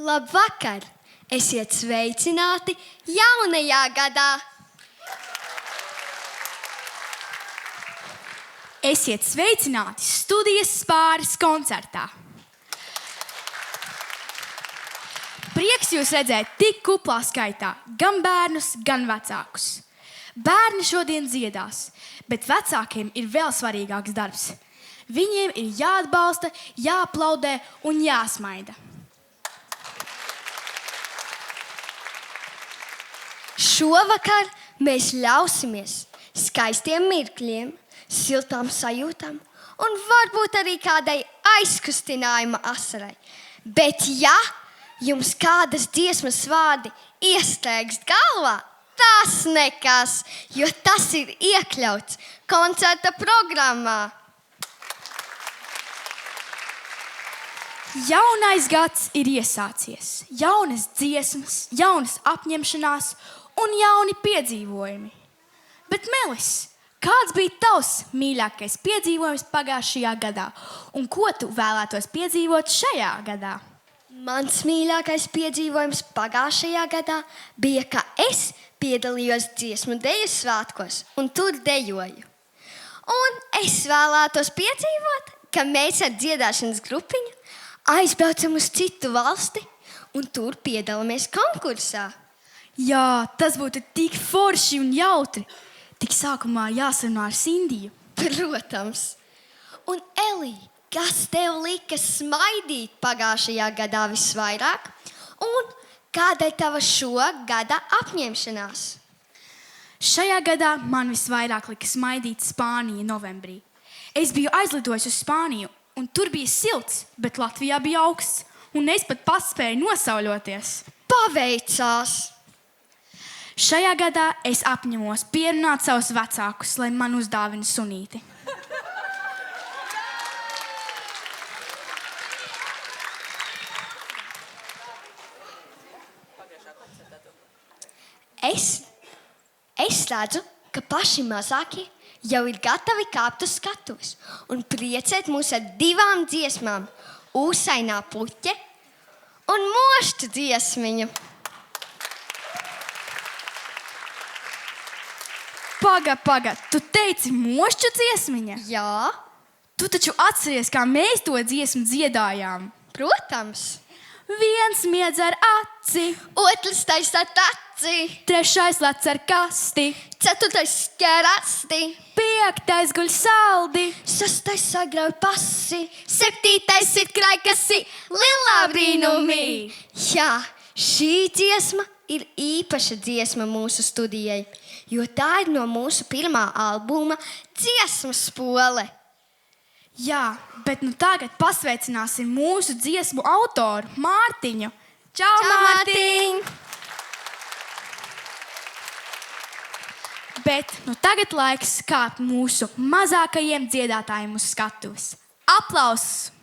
Labvakar! Esiet sveicināti jaunajā gadā! Esiet sveicināti studijas Spāris koncertā. Prieks jūs redzēt tik kuplā skaitā, gan bērnus, gan vecākus. Bērni šodien dziedās, bet vecākiem ir vēl svarīgāks darbs. Viņiem ir jāatbalsta, jāaplaudē un jāsmaida. Šovakar mēs ļausimies skaistiem mirkļiem, siltām sajūtām un varbūt arī kādai aizkustinājuma asarai. Bet ja jums kādas dziesmas vārdi iestrēgst galvā, tas nekas, jo tas ir iekļauts koncerta programmā. Jaunais gads ir iesācies. Jaunas dziesmas, jaunas apņemšanās un jauni piedzīvojumi. Bet Melis, kāds bija tavs mīļākais piedzīvojums pagājušajā gadā? Un ko tu vēlētos piedzīvot šajā gadā? Mans mīļākais piedzīvojums pagājušajā gadā bija, ka es piedalījos dziesmu deju svētkos un tur dejoju. Un es vēlētos piedzīvot, ka mēs ar dziedāšanas grupiņu aizbraucam uz citu valsti un tur piedalāmies konkursā. Jā, tas būtu tik forši un jautri. Tik sākumā jāsarunā ar Sindiju. Protams. Un Elī, kas tev lika smaidīt pagājušajā gadā visvairāk? Un kāda ir tava šo gada apņemšanās? Šajā gadā man visvairāk lika smaidīt Spānija novembrī. Es biju aizlidojis uz Spāniju, un tur bija silts, bet Latvijā bija augsts, un es pat paspēju nosauļoties. Paveicās! Šajā gadā es apņemos pierunāt savus vecākus, lai man uzdāvina sunīti. Es redzu, ka paši mazākie jau ir gatavi kāpt uz skatuves un priecēt mūs ar 2 dziesmām – Ūsainā puķe un Moštu dziesmiņu. Paga, tu teici Mošķu dziesmiņa? Jā, Tu taču atceries, kā mēs to dziesmu dziedājām. protams. Viens miedz ar aci, Otrs taisa taci, 3. lec ar kasti, 4. skerasti, 5. guļ saldi, 6. sagrauj pasi, 7. ir kraikasi, lielā brīnumī. Jā, šī dziesma ir īpaša dziesma mūsu studijai, jo tā ir no mūsu pirmā albuma Dziesmu spole. Jā, bet nu tagad pasveicināsim mūsu dziesmu autoru, Mārtiņu. Čau, Mārtiņ! Bet nu tagad laiks kāpt mūsu mazākajiem dziedātājiem uz skatuves. Aplausus!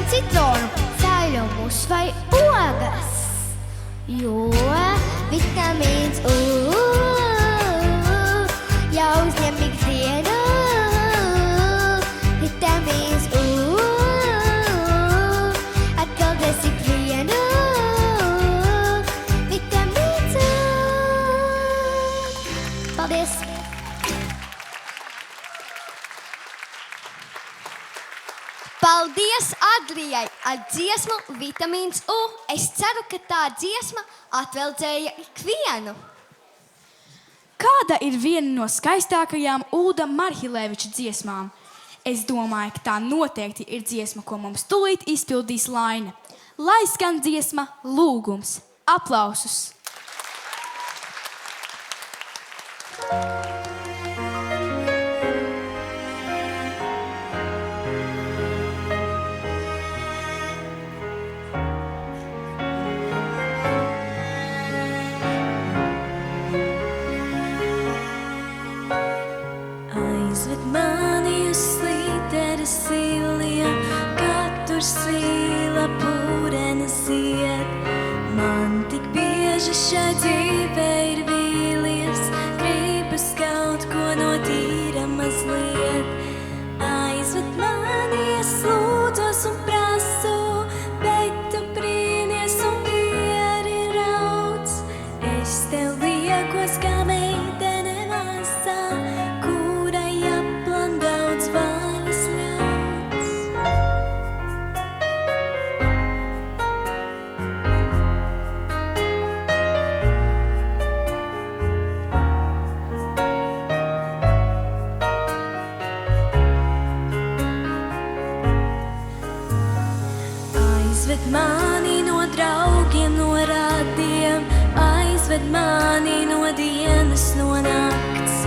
citronu, sāļumus vai ogas, jo vitamīns U jau uzņem ikdienu. Vitamīns U atgaldēs ikvienu. Vitamīns U. Paldies! Paldies Adrijai ar dziesmu Vitamīns U. Es ceru, ka tā dziesma atveldzēja ikvienu. Kāda ir viena no skaistākajām Ulda Marhileviča dziesmām? Es domāju, ka tā noteikti ir dziesma, ko mums tūlīt izpildīs Laine. Lai skan dziesma Lūgums. Aplausus! Aizved mani uz slīteres iliem, kad tur svīla pūrena zied. Man tik bieži šai dzīvē ir vīlies, gribas kaut ko no tīra mazliet. Aizved mani, es lūdzos un prasu, bet tu brīnies un pieri rauc. Es tev liekos kā meitene mazā, kurai aplan daudz vaļas ļauts. Aizved mani no draugiem, no radiem, aizved mani no dienas, no nakts.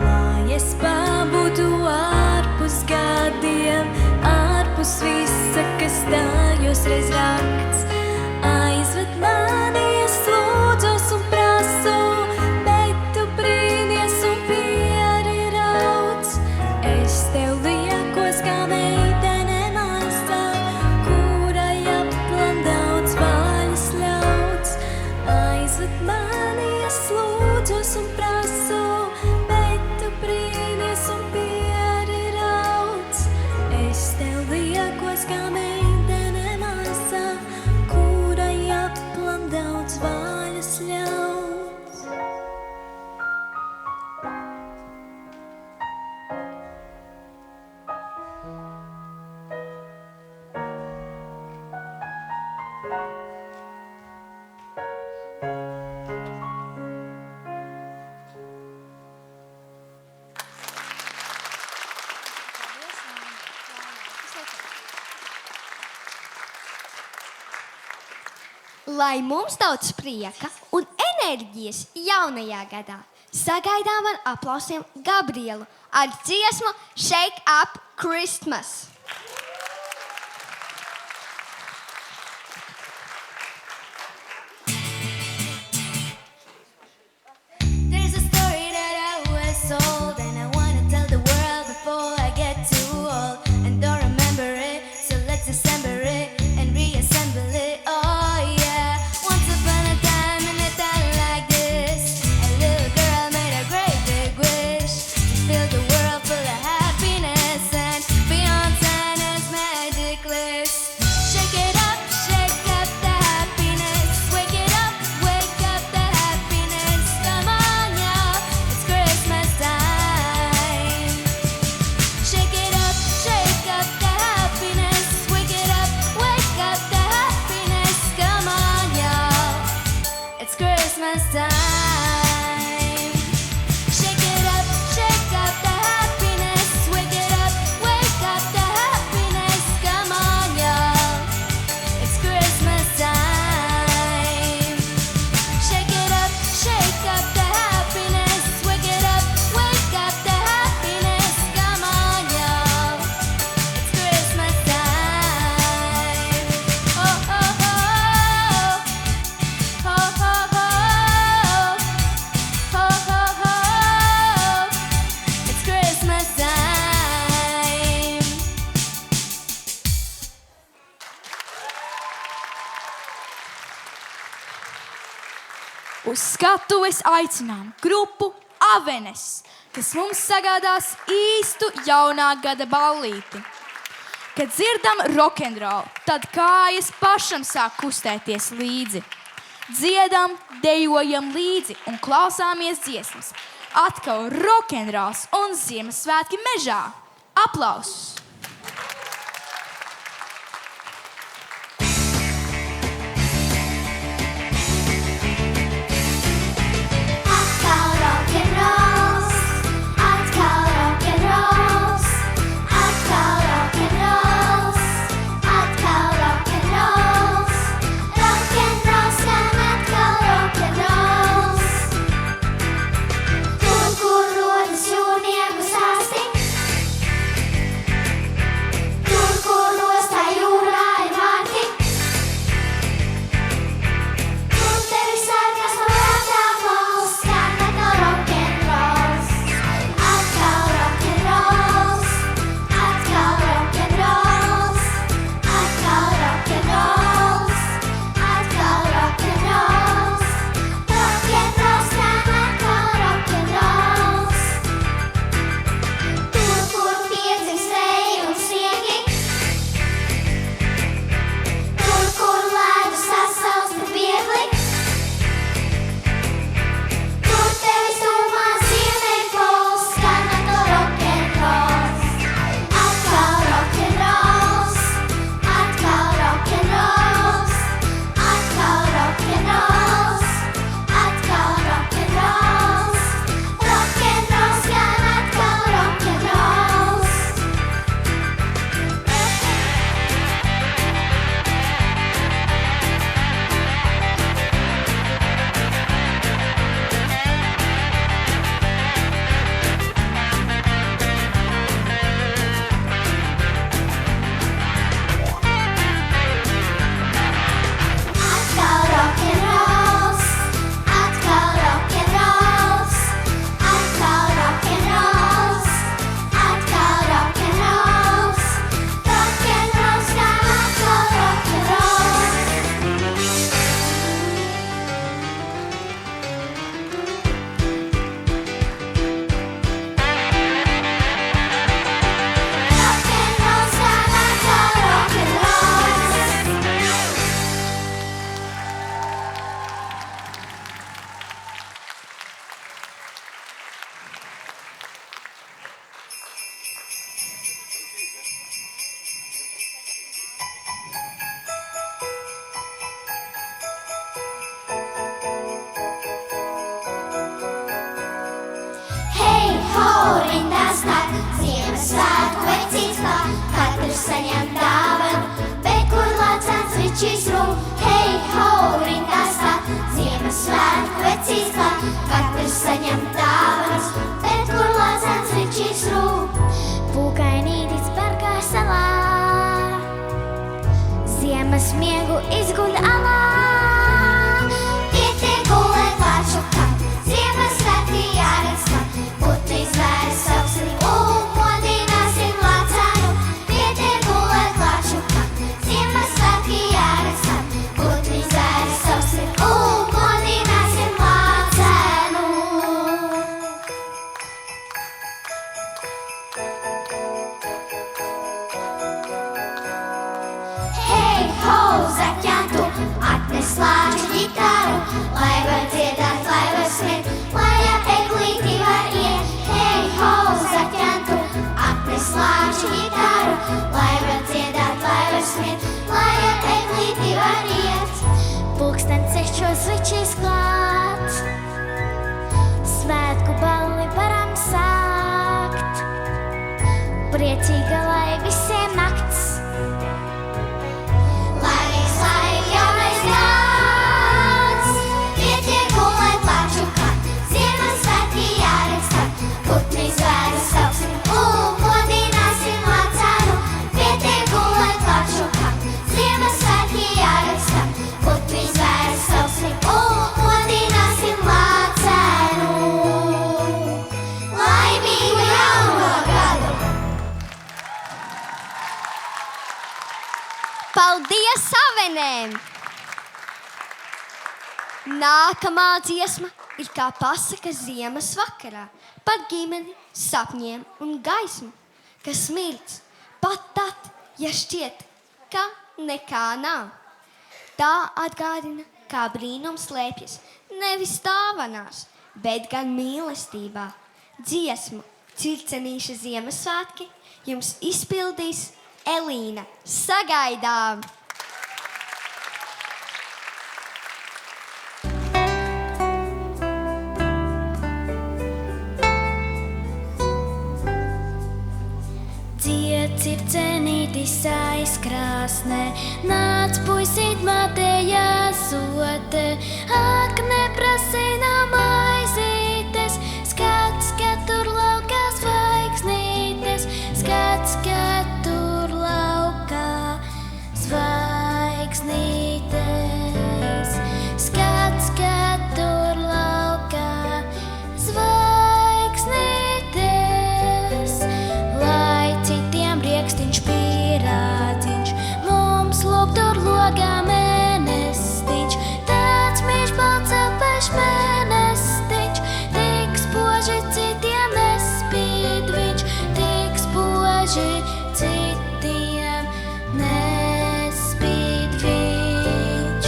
Lai es pabūtu ārpus gadiem, ārpus visa, kas tājos reiz rakts. Aizved mani, es lūdzos un prasu, bet tu brīnies un pieri rauc. Es tev liekos kā meitene mazā, kurai aplan daudz vaļas ļauts. Aizved mani, es lūdzos un prasu, bet tu brīnies un pieri rauc. Es tev liekos kā meitene mazā, kurai aplan daudz vaļas ļauts. Lai mums daudz prieka un enerģijas jaunajā gadā, sagaidām ar aplausiem Gabrielu ar dziesmu Shake Up Christmas. There's a story that I was told, and I wanna tell the world before I get too old and don't remember it. So let's assemble it and reassemble it. Oh yeah, once upon a time in a town like this, a little girl made a great big wish to fill the world full of happiness and Beyonce Uz skatuves aicinām grupu Avenes, kas mums sagādās īstu jaunā gada ballīti. Kad dzirdam rokenrolu, tad kājas pašam sāk kustēties līdzi. Dziedam, dejojam līdzi un klausāmies dziesmas. Atkal rokenrols un Ziemassvētki mežā. Aplausus! Ziemassvētku vecīs klāt, katrs saņem dāvanu, bet kur lācens ričīs rūp? Hei, ho, rindās klāt, Ziemassvētku vecīs klāt, katrs saņem dāvanas, bet kur lācens ričīs rūp? Pūkainītis bargā salā, ziemas miegu izguļ alā. Pietiek gulēt vāršukam, Ziemassvētki jāredz klāt, putu izvērs sauksim un modināsim lācēnu. Pietiek gulēt vāršukam, Ziemassvētki jāredz klāt, putu izvērs sauksim un modināsim lācēnu. Hei, ho, zaķantu, atnes lāču ģitāru, lai var dziedāt, lai var smiet, lai ap eglīti var iet. Hei, ho, zaķantu, atnes lāču ģitāru, lai var dziedāt, lai var smiet, lai ap eglīti var iet. Pulksten 6 ričīs klāt, svētku balli varam sākt, priecīga, lai visiem nakts. Laimīgs, lai jaunais gads, pietiek gulēt vāršukam, Ziemassvētki jāredz klāt, putni zvēru sauksim un modināsim lācēnu. Pietiek gulēt vāršukam, Ziemassvētki jāredz klāt, putni zvēru sauksim un modināsim lācēnu. Laimīgu jauno gadu! Paldies Avenēm! Nākamā dziesma ir kā pasaka ziemas vakarā par ģimeni, sapņiem un gaismu, kas mirds pat tad, ja šķiet, ka nekā nav. Tā atgādina, kā brīnums slēpjas nevis dāvanās, bet gan mīlestībā. Dziesmu Circenīša Ziemassvētki jums izpildīs Elīna. Sagaidām! Circenītis aizkrāsnē, nāc puisīt matējā sote, ak neprasīnā maizītes, skats, ka tur laukā zvaigznītes, skats, ka tur laukā zvaigznītes, skats, ka tur laukā zvaigznītes, lai citiem riekstiņš pīrādziņš, mums lūk tur logā mēnestiņš, tāds mīļš balts apaļš mēnestiņš, tik spoži citiem nespīd viņš, tik spoži citiem nespīd viņš,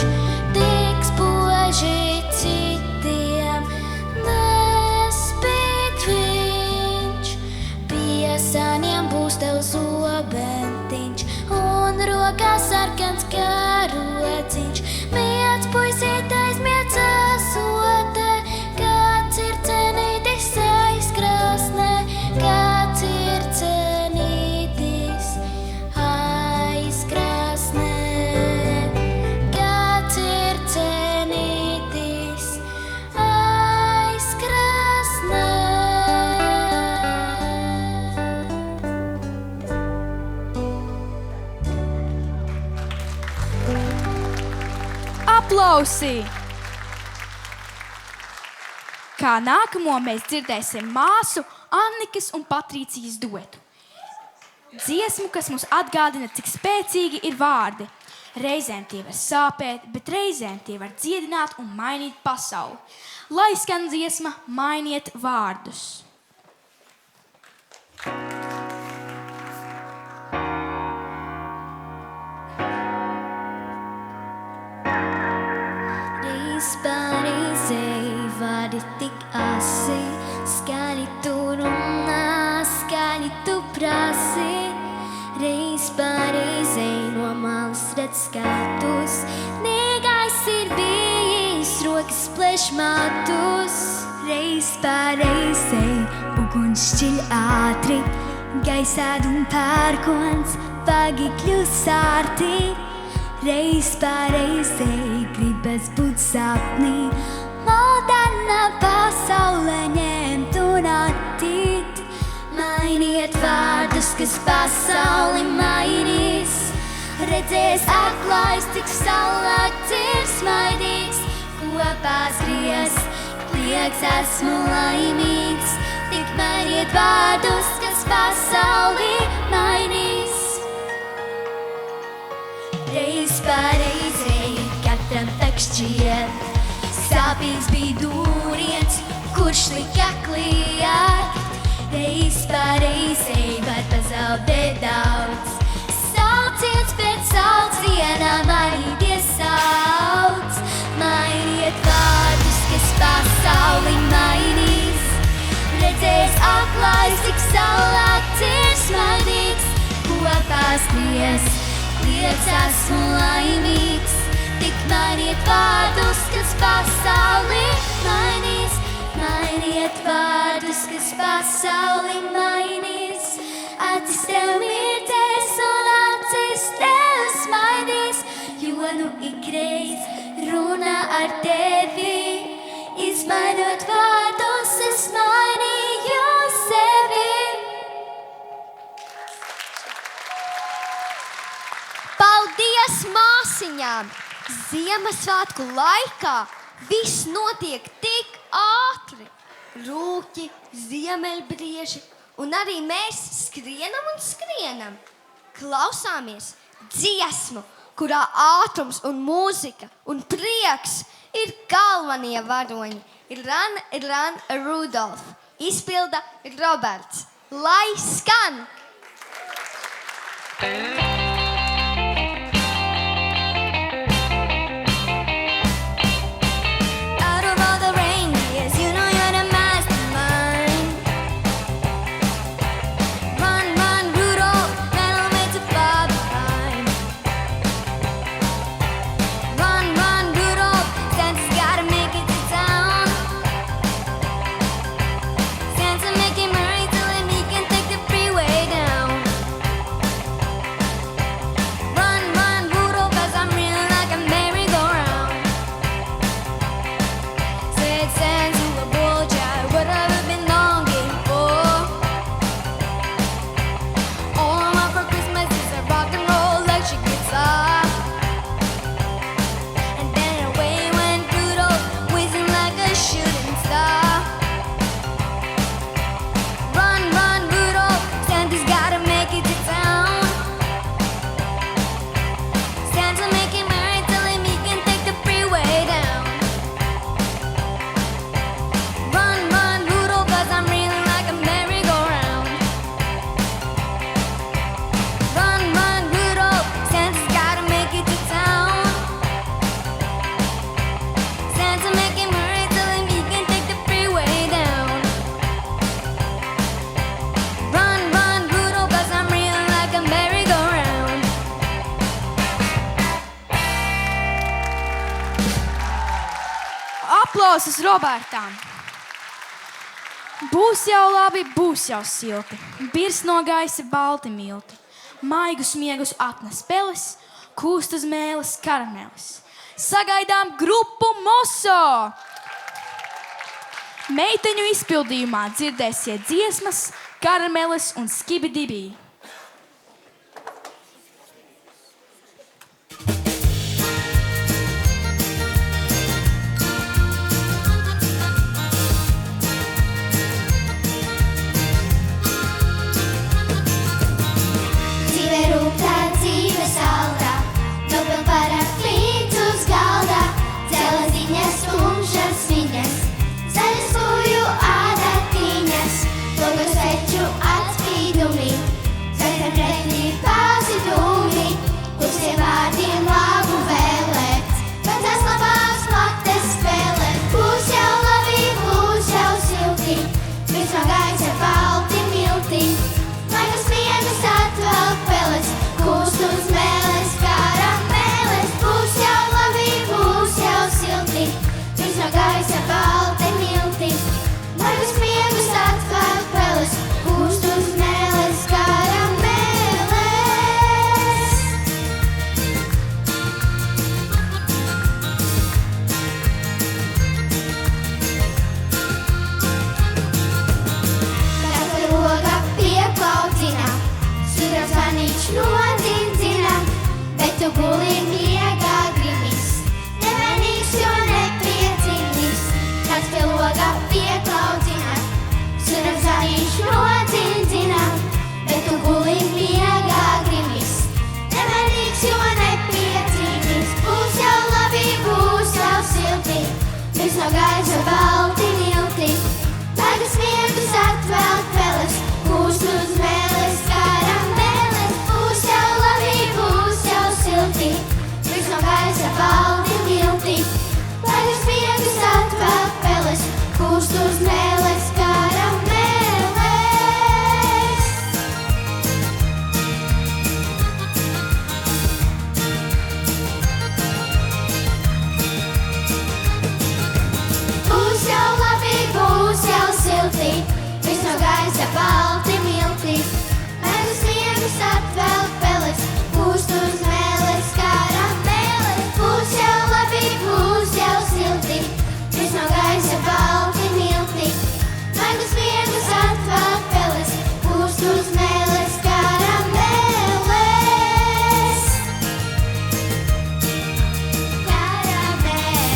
tik spoži citiem nespīd viņš. Piesaniem būs tev zobentiņš un rokā sarkans karociņš. Miec, puisīt, aizmiec asote, kā circenītis aizkrāsnē, kā circenītis aizkrāsnē, kā circenītis aizkrāsnē. Aplausi! Kā nākamo mēs dzirdēsim māsu Annikas un Patrīcijas duetu. Dziesmu, kas mums atgādina, cik spēcīgi ir vārdi. Reizēm tie var sāpēt, bet reizēm tie var dziedināt un mainīt pasauli. Lai skan dziesma, mainiet vārdus. Reiz pareizei vārdi tik asi, skaļi tu runā, skaļi tu prasi. Reiz pareizei no malas redz skatus, nīgais ir bijis, rokas plēš matus. Reiz pareizei uguns šķiļ ātri, gaisād un pērkons, pagikļu sārti. Reiz pareizei gribas būt sapnī, moderna pasaulē ņemt un attīt. Mainiet vārdus, kas pasauli mainīs, redzēs aklais, cik saulēkts ir smaidīgs, kopā skries, klieks esmu laimīgs. Tik mainiet vārdus, kas pasauli mainīs. Reiz pareizei katram tak šķiet, sāpīgs bija dūriens, kurš lika kliegt. Reiz pareizei var pazaudēt daudz, sauciens pēc saucienā mainīties sauc. Mainiet vārdus, kas pasauli mainīs, redzēs aklais, cik saulēkts ir smaidīgs, kopā skries, klieks esmu laimīgs. Tik mainiet vārdus, kas pasauli mainīs, mainiet vārdus, kas pasauli mainīs. Acis tev mirtēs un acis tev smaidīs, jo nu ikreiz runā ar tevi. Izmainot vārdus, es mainīju sevi. Paldies māsiņām! Ziemassvētku laikā viss notiek tik ātri. Rūķi, ziemeļbrieži un arī mēs skrienam un skrienam. Klausāmies dziesmu, kurā ātrums un mūzika un prieks ir galvenie varoņi. Run, Rudolf. Izpilda Roberts. Lai skan! Out of all the reindeers, you know you're the mastermind. Run, run, Rudolph, that'll make you far behind. Run, run, Rudolph, Santa's gotta make it to town. Santa make him hurry till him he can take the freeway down. Run, run, Rudolph, 'cause I'm reeling like a merry-go-round. Said Santa to a bull jive, what have I been longing for? All I want for Christmas is a rock and roll electric guitar. And then away went Rudolph, whizzing like a shooting star. Run, run, Rudolph, Santa's gotta make it to town. Santa make him hurry till him he can take the freeway down. Run, run, Rudolph, 'cause I'm reeling like a merry-go-round. Run, run, Rudolph, Santa's gotta make it to town. Santa make him hurry till him he can take the freeway down. Run, run, Rudolph, 'cause I'm reeling like a merry-go-round. Aplausus Robertam! Būs jau labi, būs jau silti. Birs no gaisa balti milti. Maigus miegus atnes peles, kūst uz mēles karameles. Sagaidām grupu Moso! Meiteņu izpildījumā dzirdēsiet dziesmas, karameles un skibidibī. Dzīve rūgtā, dzīve saldā, nopiln pārāk līdz galdā. Dzela ziņas, tumšas viņas, zaļas kuju ādatiņas, logos veču atspīdumi, sveicam pretī pazidumi, klusiem vārdiem labu vēlēt, vecās labās plaktes spēlēt. Būs jau labi, būs jau silti, virs no gaisa balti milti, maigas miegas atvelk peles, kūst uz mēles karameles. Būs jau labi, būs jau silti, virs no gaisa balti milti, maigas miegas atvelk peles, kūst uz mēles karameles. Katra roga pieklaudzina, sudrabs zvaniņš nodzindzina, bet tu guli miegā grimis, nevainīgs, jo nepriecīgs. Kāds pie loga pieklaudzina, sudrabs zvaniņš nodzindzina, bet tu guli miegā grimis, nevainīgs, jo nepriecīgs. Būs jau labi, būs jau silti, virs no gaisa balti milti, maigas miegus atvelk peles, kūst uz mēles karameles. Būs jau labi, būs jau silti, virs no gaisa balti milti, maigas miegus atvelk peles, kūst uz mēles karameles. Būs jau labi, būs jau silti, virs no gaisa balti milti, maigas miegus atvelk peles, kūst uz mēles karameles. Būs jau labi, būs jau silti, virs no gaisa balti milti, maigas miegus atvelk peles, kūst uz mēles karameles. Karameles.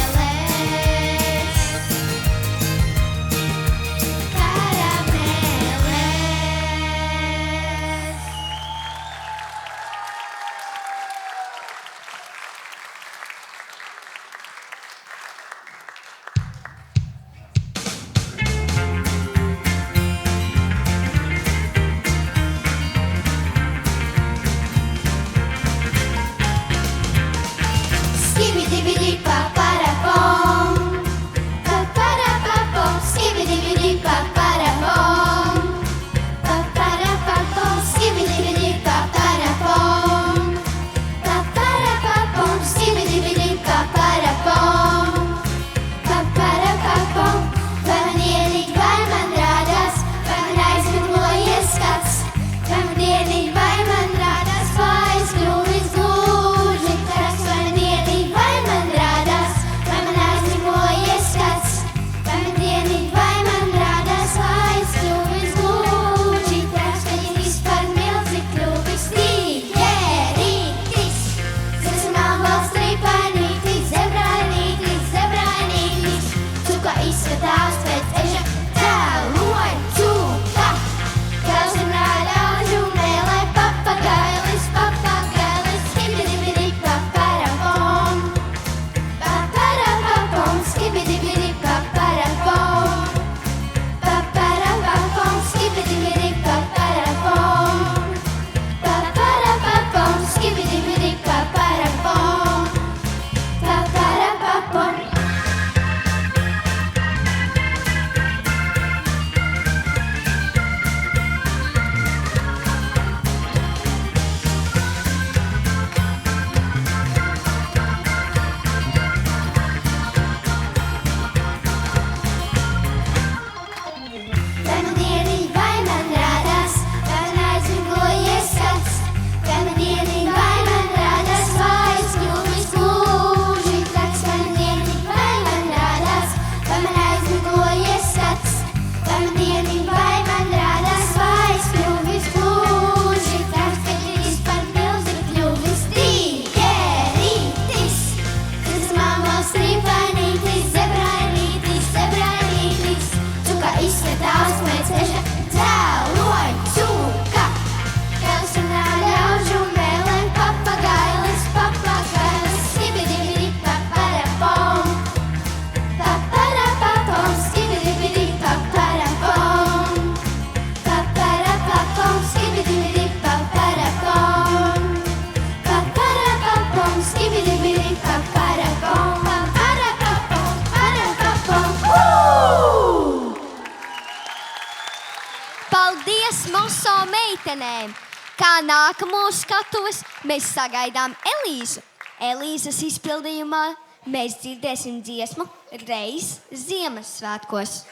meitenēm. Kā nākamo skatuves mēs sagaidām Elīzu. Elīzas izpildījumā mēs dzirdēsim dziesmu Reiz Ziemassvētkos.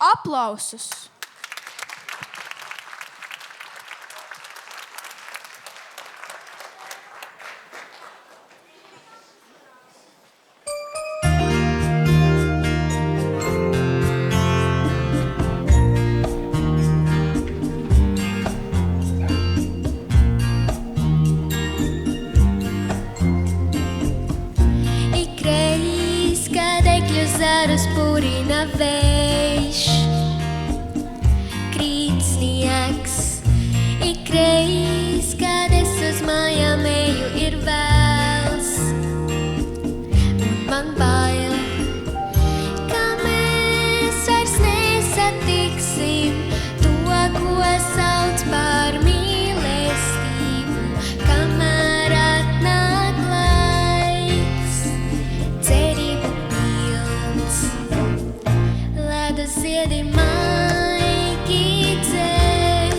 Aplausus! Zarus purina vējš, krīt sniegs. Ikreiz, kad es uz mājām eju, ir vēls. Un man bail, ka mēs vairs nesatiksim to, ko sauc par mīlestību, kamēr atnāk laiks. Cerību ziedi maigi ceļ,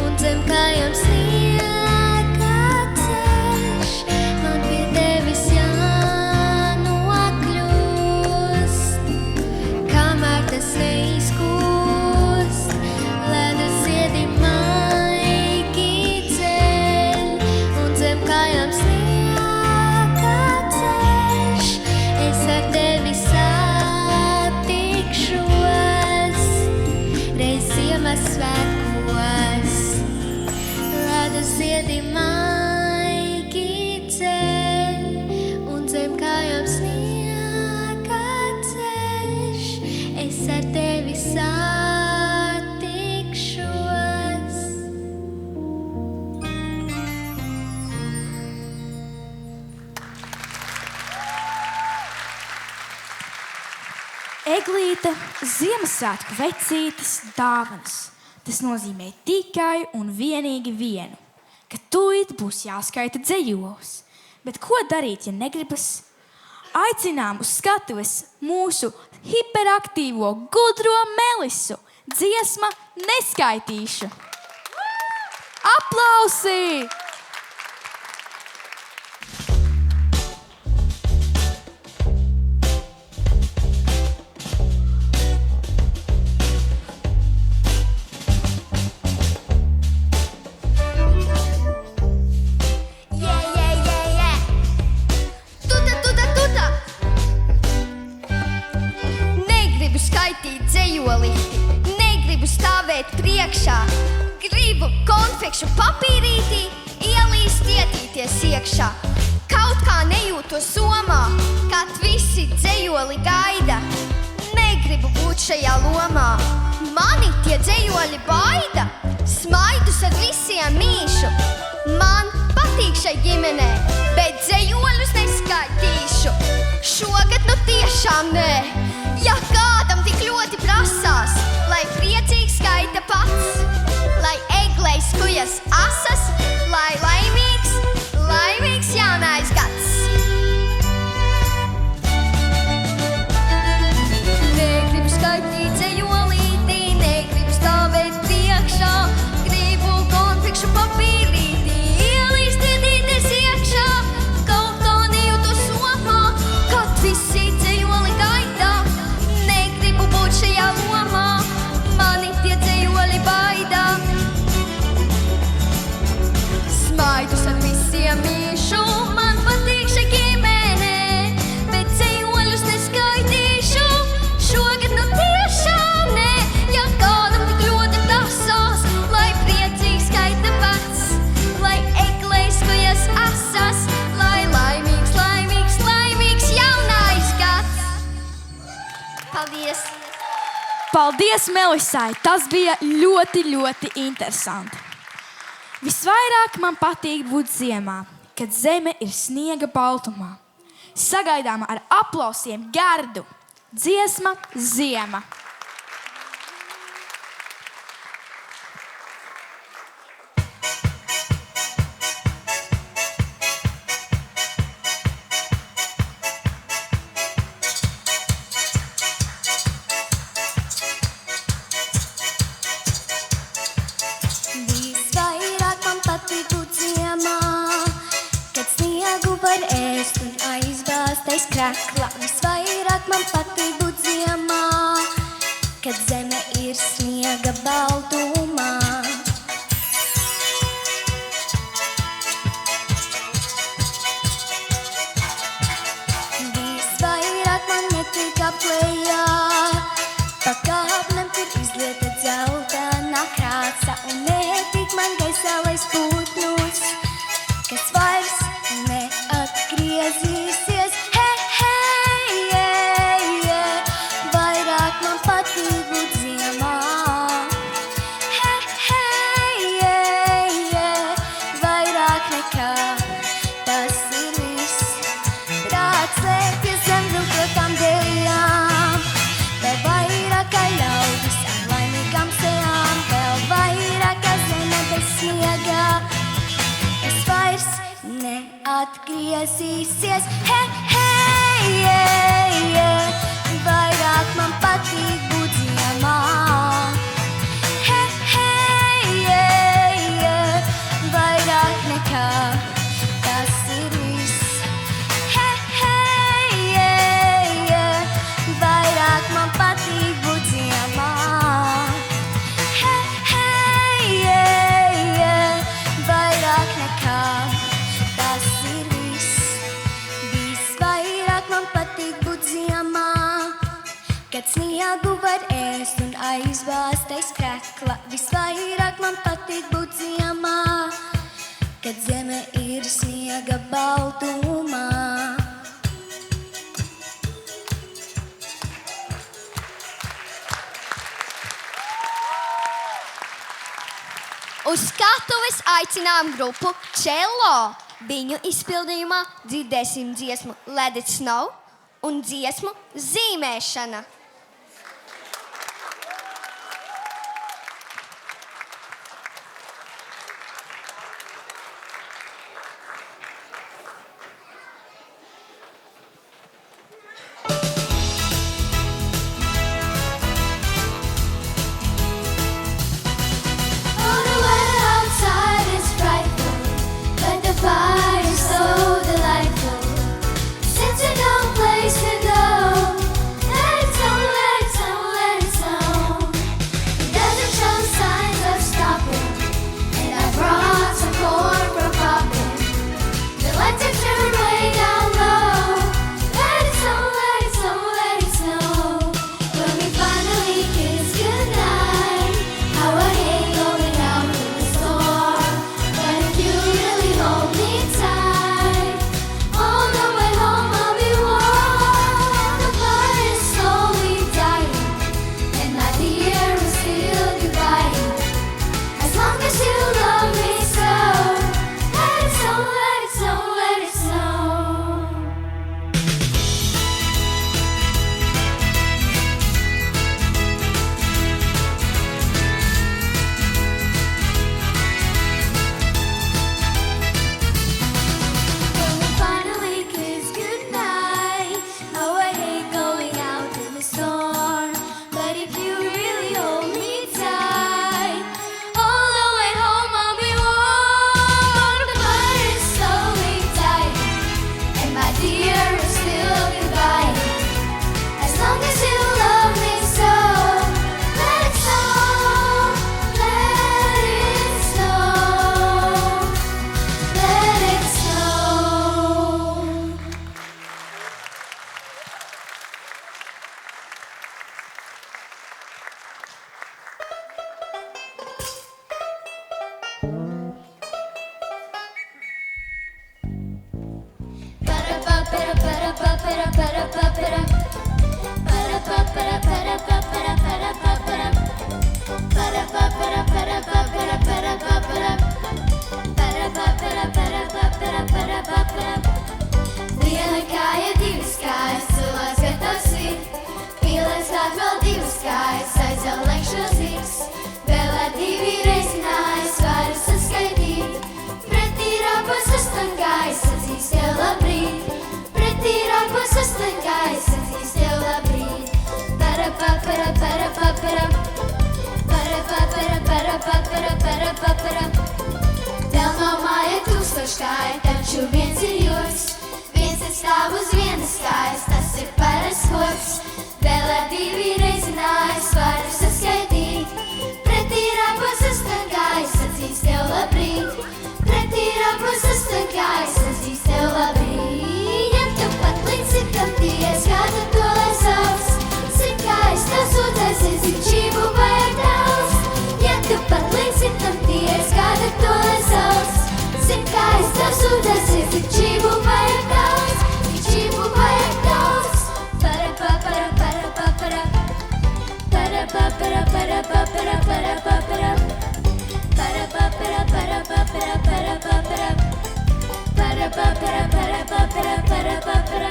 un zem kājām sniega ceļš. Man pie tevis jānokļūst, kamēr tas neizkūst. Ledus ziedi maigi ceļ, un zem kājām sniega ceļš. Es ar tevi Ziemassvētkos, ledus ziedi maigi ceļ, un zem kājām sniega ceļš. Es ar tevi satikšos. Eglīte, Ziemassvētku vecītes, dāvanas. Tas nozīmē tikai un vienīgi vienu, ka tūlīt būs jāskaita dzejols. Bet ko darīt, ja negribas? Aicinām uz skatuves mūsu hiperaktīvo, gudro Melisu. Dziesma Neskaitīšu. Aplausi! Priekšā gribu konfekšu papīrītī ielīst ietīties iekšā. Kaut kā nejūtu somā, kad visi dzejoli gaida. Negribu būt šajā lomā, mani tie dzejoli baida. Smaidus ar visiem mīšu, man patīk šai ģimenē, bet dzejoļus neskaitīšu. Šogad nu tiešām nē, ja kādam tik ļoti prasās, lai priecīgs skaita pats, lai eglei skujas asas, lai laimīgs jaunais gads. Negribu skaitīt dzejolītī, negribu stāvēt priekšā, gribu konfekšu papīrītī ielīst ietīties iekšā. Kaut kā nejūtu somā, kad visi dzejoli gaida. Negribu būt šajā lomā, mani tie dzejoli baida. Smaidus ar visiem mīšu, man patīk šai ģimenē, bet dzejoļus neskaitīšu. Šogad nu tiešām nē, ja kādam tik ļoti prasās, lai priecīgs skaita pats, lai eglei skujas asas, lai laimīgs jaunais gads. Paldies! Paldies, Melisai! Tas bija ļoti, ļoti interesanti. Visvairāk man patīk būt ziemā, kad zeme ir sniega baltumā. Sagaidām ar aplausiem Gerdu. Dziesma Ziema. Visvairāk man patīk būt ziemā, kad sniegu var ēst un aizbāzt aiz krekla. Visvairāk man patīk būt ziemā, kad zeme ir sniega baltumā. Visvairāk man netīk aplējā, pa kāpnēm, kur izlieta dzeltenā krāsa, un netīk man gaisā lais putnus, kas vairs neatgriezīsies. Vairāk man patīk būt ziemā. Vairāk nekā tas ir viss. Prāts slēpjas zem vilkotām dejām, vēl vairāk kā ļaudis ar laimīgām sejām, vēl vairāk kā zeme bez sniega, kas vairs neatgriezīsies. Vairāk man patīk būt ziemā. Vairāk nekā tas ir viss. Vairāk man patīk būt ziemā. Vairāk nekā tas ir viss. Visvairāk man patīk būt ziemā, kad sniegu var ēst un aizbāzt aiz krekla. Visvairāk man patīk būt ziemā, kad zeme ir sniega baltumā. Uz skatuves aicinām grupu Cello. Viņu izpildījumā dzirdēsim dziesmu Let It Snow un dziesmu Zīmēšana. Viena kāja, divas kājas, cilvēks gatavs ir. Pīlēs klāt vēl divas kājas, aizvēl lekšo ziks. Vēl divi reizinājis, varu saskaitīt. Pretī rāpos astoņkājis, sacīs tev labrīt. Pretī rāpos astoņkājis, sacīs tev labrīt. Para-pa-para, para-pa-para. Para-pa-para, para-pa-para, para-pa-para. Vēl nav māja tūkstoškāja, taču viens ir jūrs. Viens ir stāv uz vienas kājas, tas ir parasts koks. Vēl divi reizinājis, varu saskaitīt. Pretī rāpos astoņkājis, sacīs tev labrīt. Pretī rāpos astoņkājis, sacīs tev labrīt. Ja tu pat līdz simtam ties, kā tu to lai sauc. Simtkājis tev sūdzēsies, cik čību vajag daudz. Ja tu pat līdz simtam ties, kā tu to lai sauc. Simtkājis tev sūdzēsies, cik čību vajag daudz. Cik čību vajag daudz. Para-pa-para, para-pa-para. Para-pa-para, para-pa-para, para-pa-para. Para-pa-para, para-pa-para, para-pa-para. Para-pa-para, para-pa-para, para-pa-para.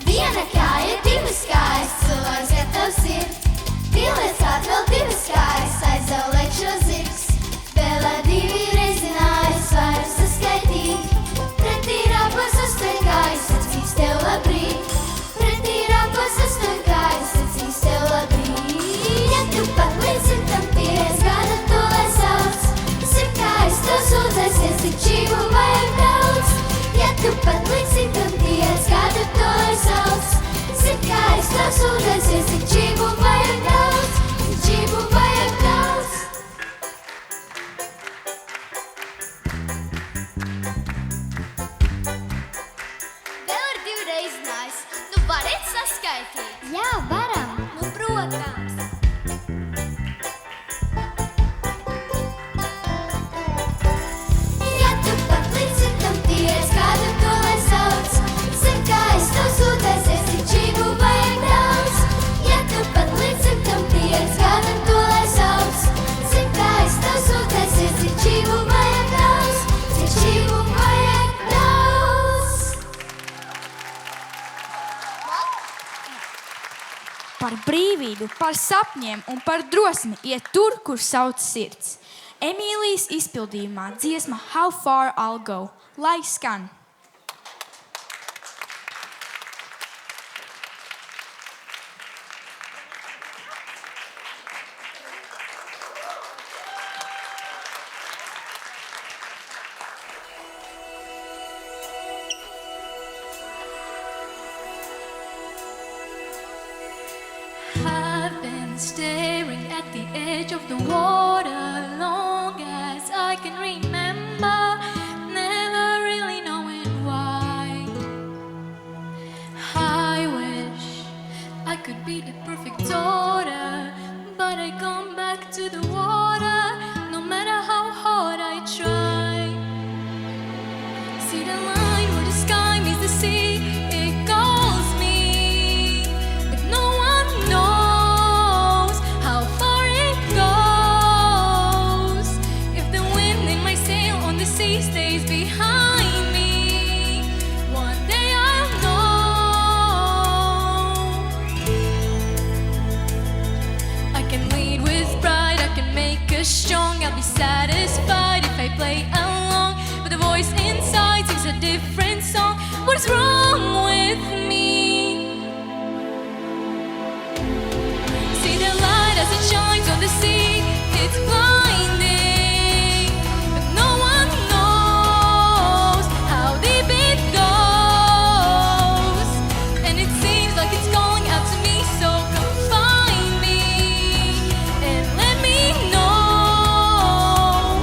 Viena kāja, divas kājas, cilvēks gatavs ir. Pīlēs klāt vēl divas kājas, aizvēl lekšo ziks. Vēl divi reizinājis, varu saskaitīt. Pretī rāpos astoņkājis, sacīs tev labrīt. Pretī rāpos astoņkājis, sacīs tev labrīt. Ja tu pat līdz simtam ties, kāda to lai sauc. Simtkājis tev sūdzēsies, cik čību vajag daudz. Ja tu pat līdz simtam ties, kāda to lai sauc. Simtkājis tev sūdzēsies, cik čību vajag daudz. Cik čību vajag daudz. Vēl ir divi reizinājis. Nu varat saskaitīt? Jā, varam. Nu, protams. Ja tu pat līdz simtam ties, kādu to lai sauc. Simtkājis tev sūdzēsies, cik čību vajag daudz. Ja tu pat līdz simtam ties, kādu to lai sauc. Simtkājis tev sūdzēsies, cik čību vajag daudz. Cik čību vajag daudz. Par brīvību, par sapņiem un par drosmi iet tur, kur sauc sirds. Emīlijas izpildījumā dziesma How Far I'll Go, lai skan. I've been staring at the edge of the water long as I can remember, never really knowing why. I wish I could be the perfect daughter, but I come back to the water no matter how hard I try. See the line where the sky meets the sea, it calls me, but no one knows how far it goes. If the wind in my sail on the sea stays behind me, one day I'll know. I can lead with pride, I can make us strong. I'll be satisfied if I play along, but the voice inside sings a different song. What is wrong with me? See the light as it shines on the sea, it's blinding, but no one knows how deep it goes. And it seems like it's calling out to me, so come find me and let me know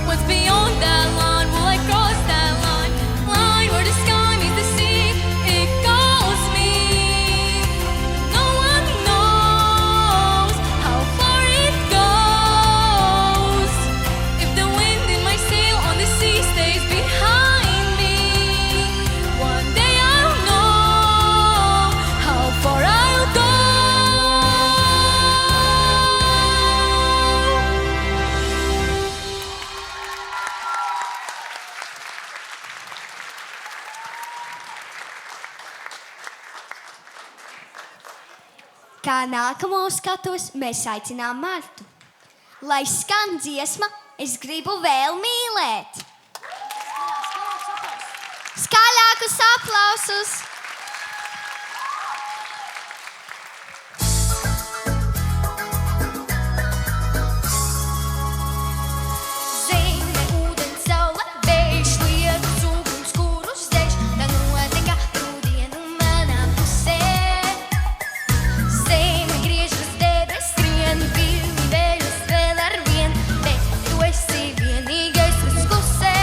what's beyond that line. Will I cross that line? Line where the sky meets the sea, it calls me. No one knows how far it goes. kā nākamo skatuves mēs aicinām Martu. Lai skan dziesma, es gribu vēl mīlēt. Skaļākus aplausus! Zeme, ūdens, saule, vējš, lietus, uguns, kurus dēļ, tā notiek katru dienu manā pusē. Zeme griežas, debes skrien, vilni vēļas vēl ar vien, bet tu esi vienīgais, kas klusē.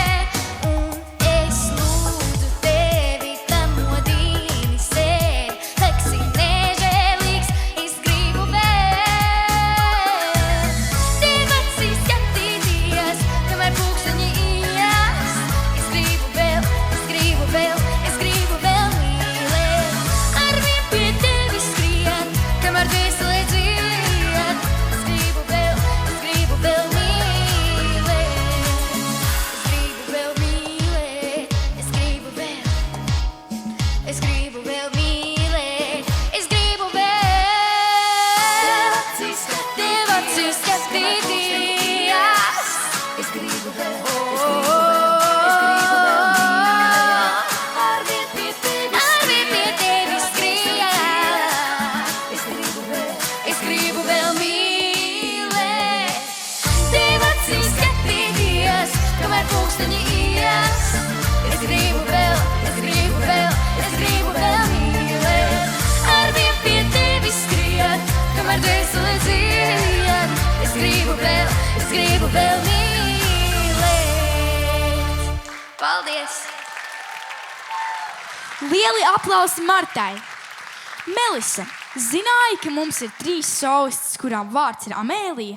Un es lūdzu tevi, tam modīni sēdi, leksi nežēlīgs, es gribu vēl. Tev acīs skatīties, kamēr pulksteņi ies. Es gribu vēl, es gribu vēl, es gribu vēl mīlēt. Arvien pie tevis skrien, kamēr dvēselē dzied. Es gribu vēl mīlēt. Es gribu vēl mīlēt. Es gribu vēl. Es gribu vēl mīlēt. Es gribu vēl. Tev acīs skatīties. Es gribu vēl. Arvien pie tevis skrien. Es gribu vēl mīlēt. Tev acīs skatīties, kamēr pulksteņi ies. Es gribu vēl, es gribu vēl, es gribu vēl mīlēt. Arvien pie tevis skrien, kamēr dvēselē dzied. Es gribu vēl mīlēt. Paldies! Lieli aplausi Martai! Melise, zināji, ka mums ir 3 solistas, kurām vārds ir Amēlija?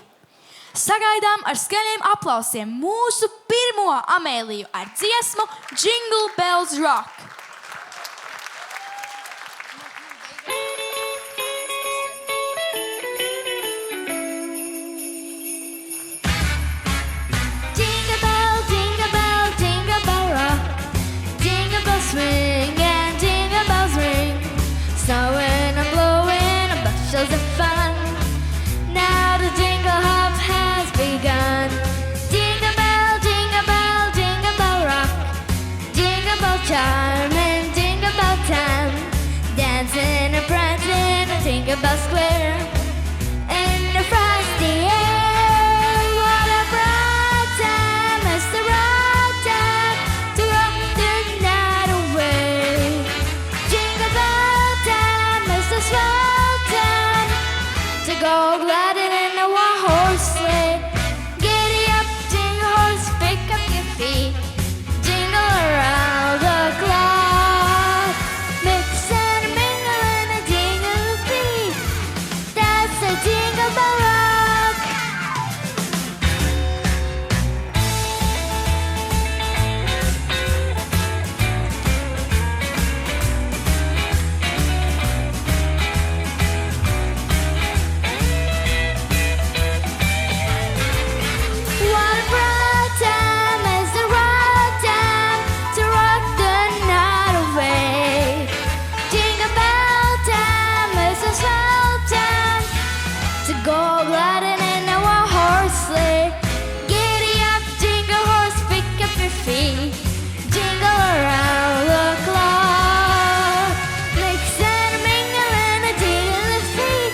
Sagaidām ar skaļiem aplausiem mūsu pirmo Amēliju ar dziesmu Jingle Bells Rock. Jingle bell, jingle bell rock. Jingle bells swing and jingle bells ring. Snowing and blowing and bushels of fun. Now the jingle hop has begun. Jingle bell, jingle bell, jingle bell rock. Jingle bell chime and jingle bell time. Dancing and prancing in Jingle Bell Square. In the frosty air, what a bright time! It's the right time to rock the night away. Jingle bell time is the swell time to go gliding in a one-horse sleigh. Giddy up, jingle horse, pick up your feet. Jingle around the clock. Mix and mingle in a jingle beat. That's a jingle bell rock. What a bright time is the right time to rock the night away. Jingle bell time is the swell time to go gliding in a one-horse sleigh. Giddy up, jingle horse, pick up your feet. Jingle around the clock. Mix and mingle in a jingle feet.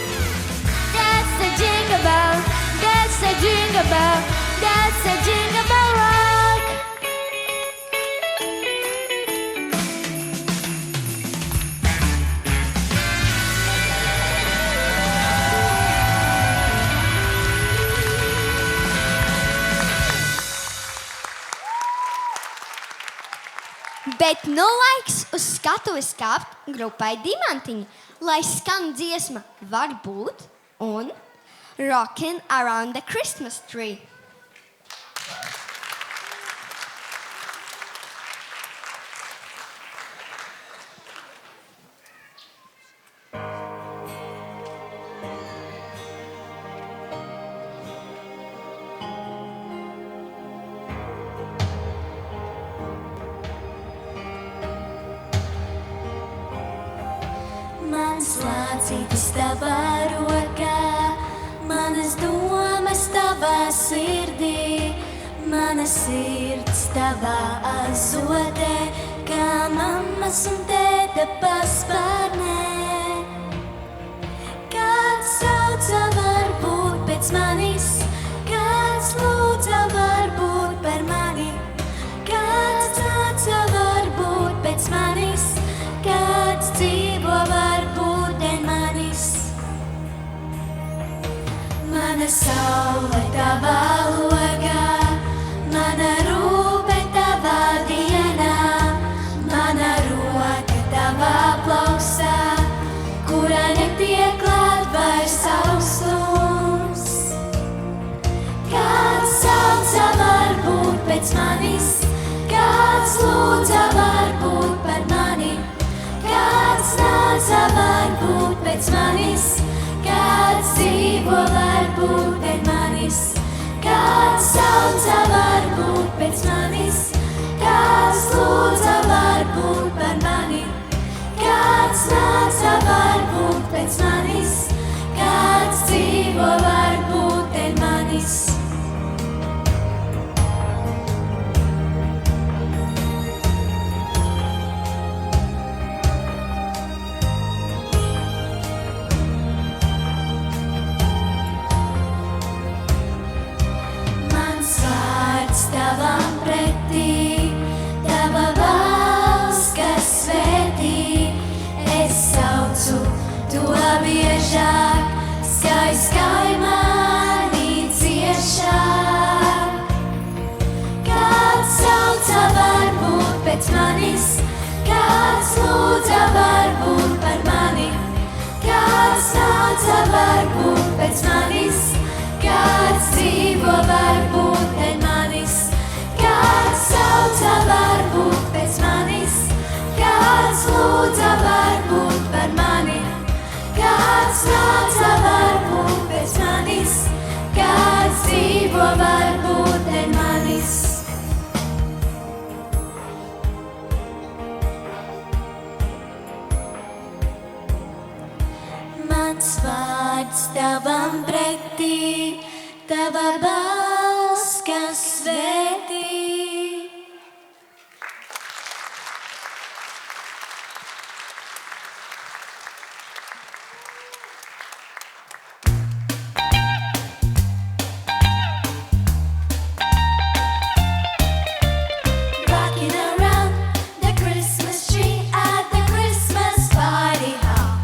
That's the jingle bell. That's the jingle bell. That's the jingle bell rock. Bet nu laiks uz skatuves kāpt grupai Dimantiņi, lai skan dziesma Var būt un Rockin' Around the Christmas Tree. Mans manas lācītes tavā rokā, manas domas tavā sirdī, mana sirds tavā azotē, kā mammas un tēta paspārnē. Kāds sauca varbūt pēc manis, kāds lūdza varbūt par mani, kāds nāca varbūt pēc manis, kāds dzīvo varbūt dēļ manis. Mana saule tavā logā, mana rūpe tavā dienā, mana roka tavā plauksā, kurā netiek klāt vairs augstums. Kāds sauca varbūt pēc manis, kāds lūdza varbūt par mani, kāds nāca varbūt pēc manis, kāds dzīvo varbūt dēļ manis, kāds sauca varbūt pēc manis, kāds lūdza varbūt par mani, kāds nāca varbūt pēc manis, kāds dzīvo varbūt dēļ manis. Tavam pretī, tava balss, kas svētī, es saucu to biežāk, skaisti mani ciešāk. Kāds sauca varbūt pēc manis, kāds lūdza varbūt par mani, kāds nāca varbūt pēc manis, kāds dzīvo varbūt dēļ manis, kāds sauca varbūt pēc manis, kāds lūdza varbūt par mani, kāds nāca varbūt pēc manis, kāds dzīvo varbūt dēļ manis. Mans vārds tavam pretī, tava balss, kas svētī. Rocking around the Christmas tree at the Christmas party hall.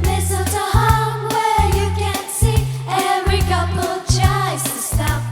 Mistletoe hung where you can see every couple tries to stop.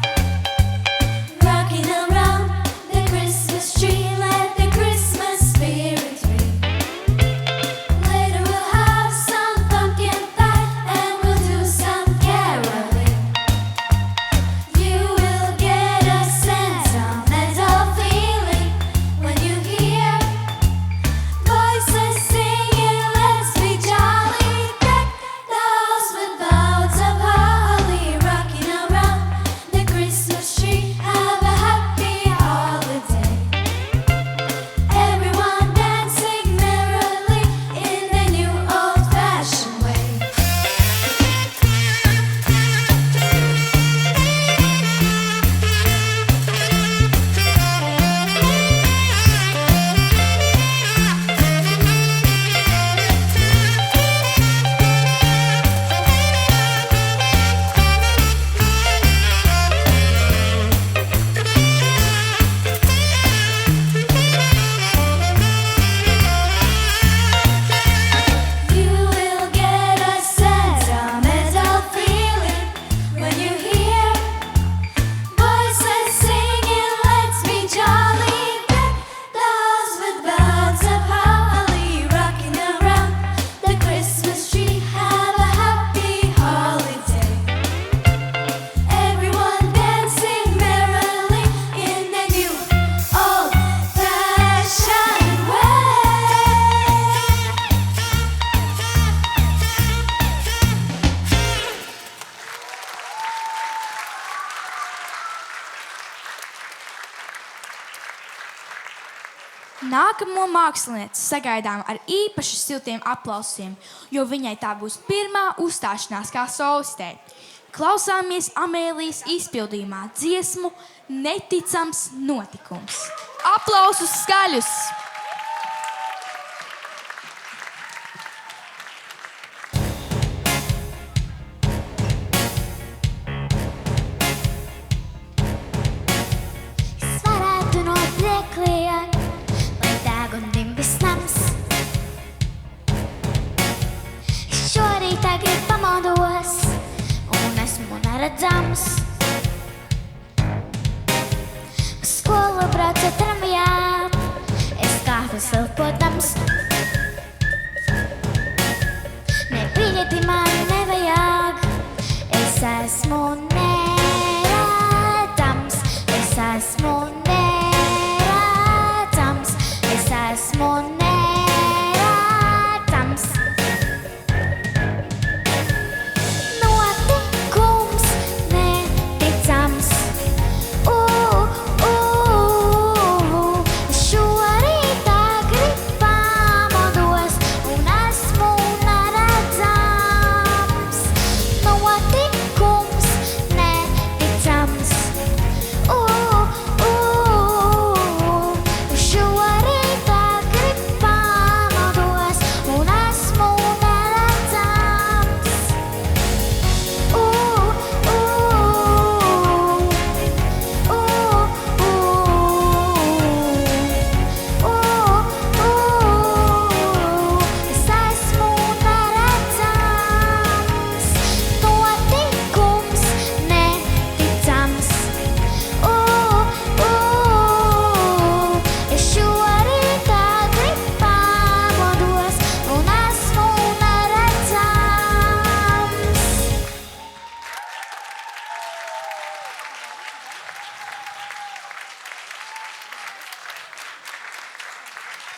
Nākamo mākslinieci sagaidām ar īpaši siltiem aplausiem, jo viņai tā būs pirmā uzstāšanās kā solistei. Klausāmies Amēlijas izpildījumā dziesmu Neticams notikums. Aplausus skaļus! Redzams, skolu braucu tramvajā, es kāpu silpotams. Ne biļeti man nevajag, es esmu neredzams, es esmu neredzams, es esmu neredzams.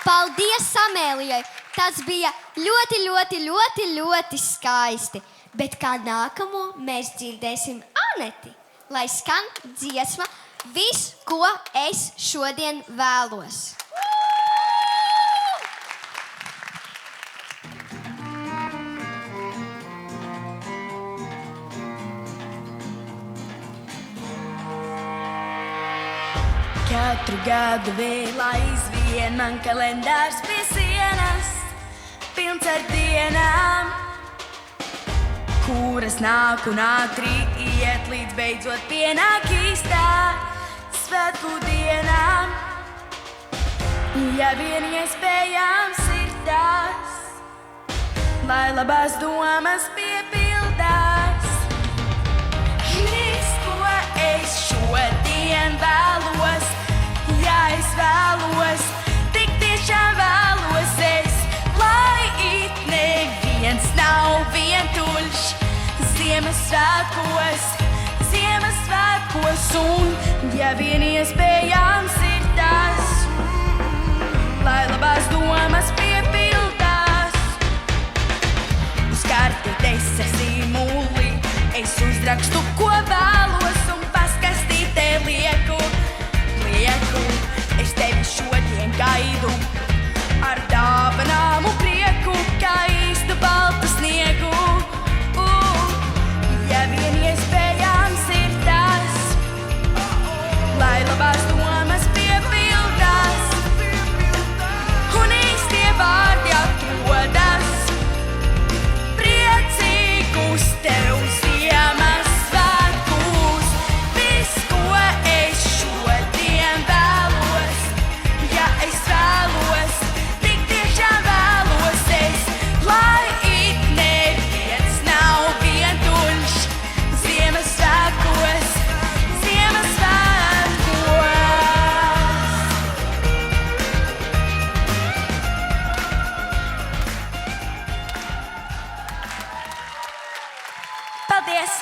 Paldies Amēlijai! Tas bija ļoti skaisti. Bet kā nākamo mēs dzirdēsim Aneti, lai skan dziesma Viss, ko es šodien vēlos. Katru gadu vēl aizvien man kalendārs pie sienas, pilns ar dienām, kuras nāk un ātri iet, līdz beidzot pienāk īstā svētku dienām. Ja vien iespējams ir tās, lai labās domas piepildās. Viss, ko es šodien vēlos, ja es vēlos, tik tiešām vēlos es, lai it neviens nav vientuļš Ziemassvētkos, un ja vien iespējams ir tas, lai labās domas piepildās. Uz kartītes ar zīmuli es uzrakstu, ko vēlos, un paskastītē lieku. Es tevi šodien gaidu ar dāvanām un prieku, kā īstu baltu sniegu. Ja vien iespējams ir tas, lai labās domas piepildās, un īstie vārdi atrodas priecīgus tev Ziemassvētkus. Viss, ko es šodien vēlos, ja es vēlos, tik tiešām vēlos es, lai it neviens nav vientuļš Ziemassvētkos. Paldies!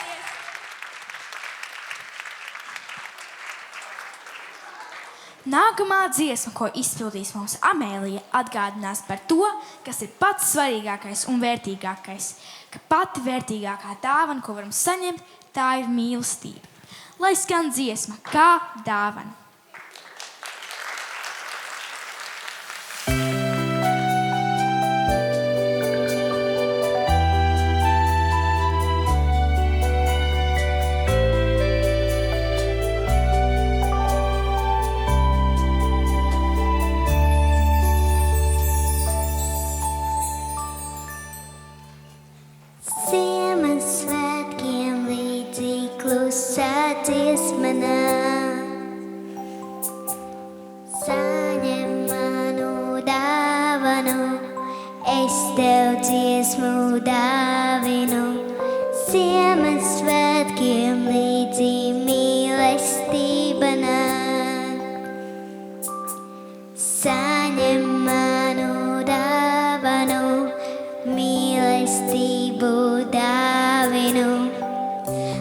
Nākamā dziesma, ko izpildīs mums Amēlija, atgādinās par to, kas ir pats svarīgākais un vērtīgākais. Ka pati vērtīgākā dāvana, ko varam saņemt, tā ir mīlestība. Lai skan dziesma kā dāvana. dziesmu dāvinu, Ziemassvētkiem līdzi mīlestība nāk. Saņem manu dāvanu, mīlestību dāvinu,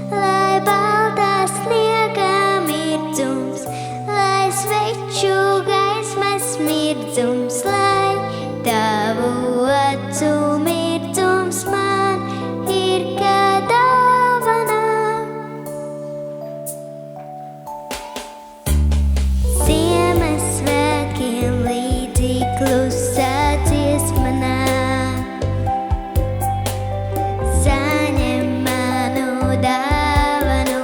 lai baltā sniega mirdzums, lai sveču gaismas mirdzums, lai tavu acu mirdzums man ir kā dāvana. Ziemassvētkiem līdzi klusā dziesma nāk. Saņem manu dāvanu,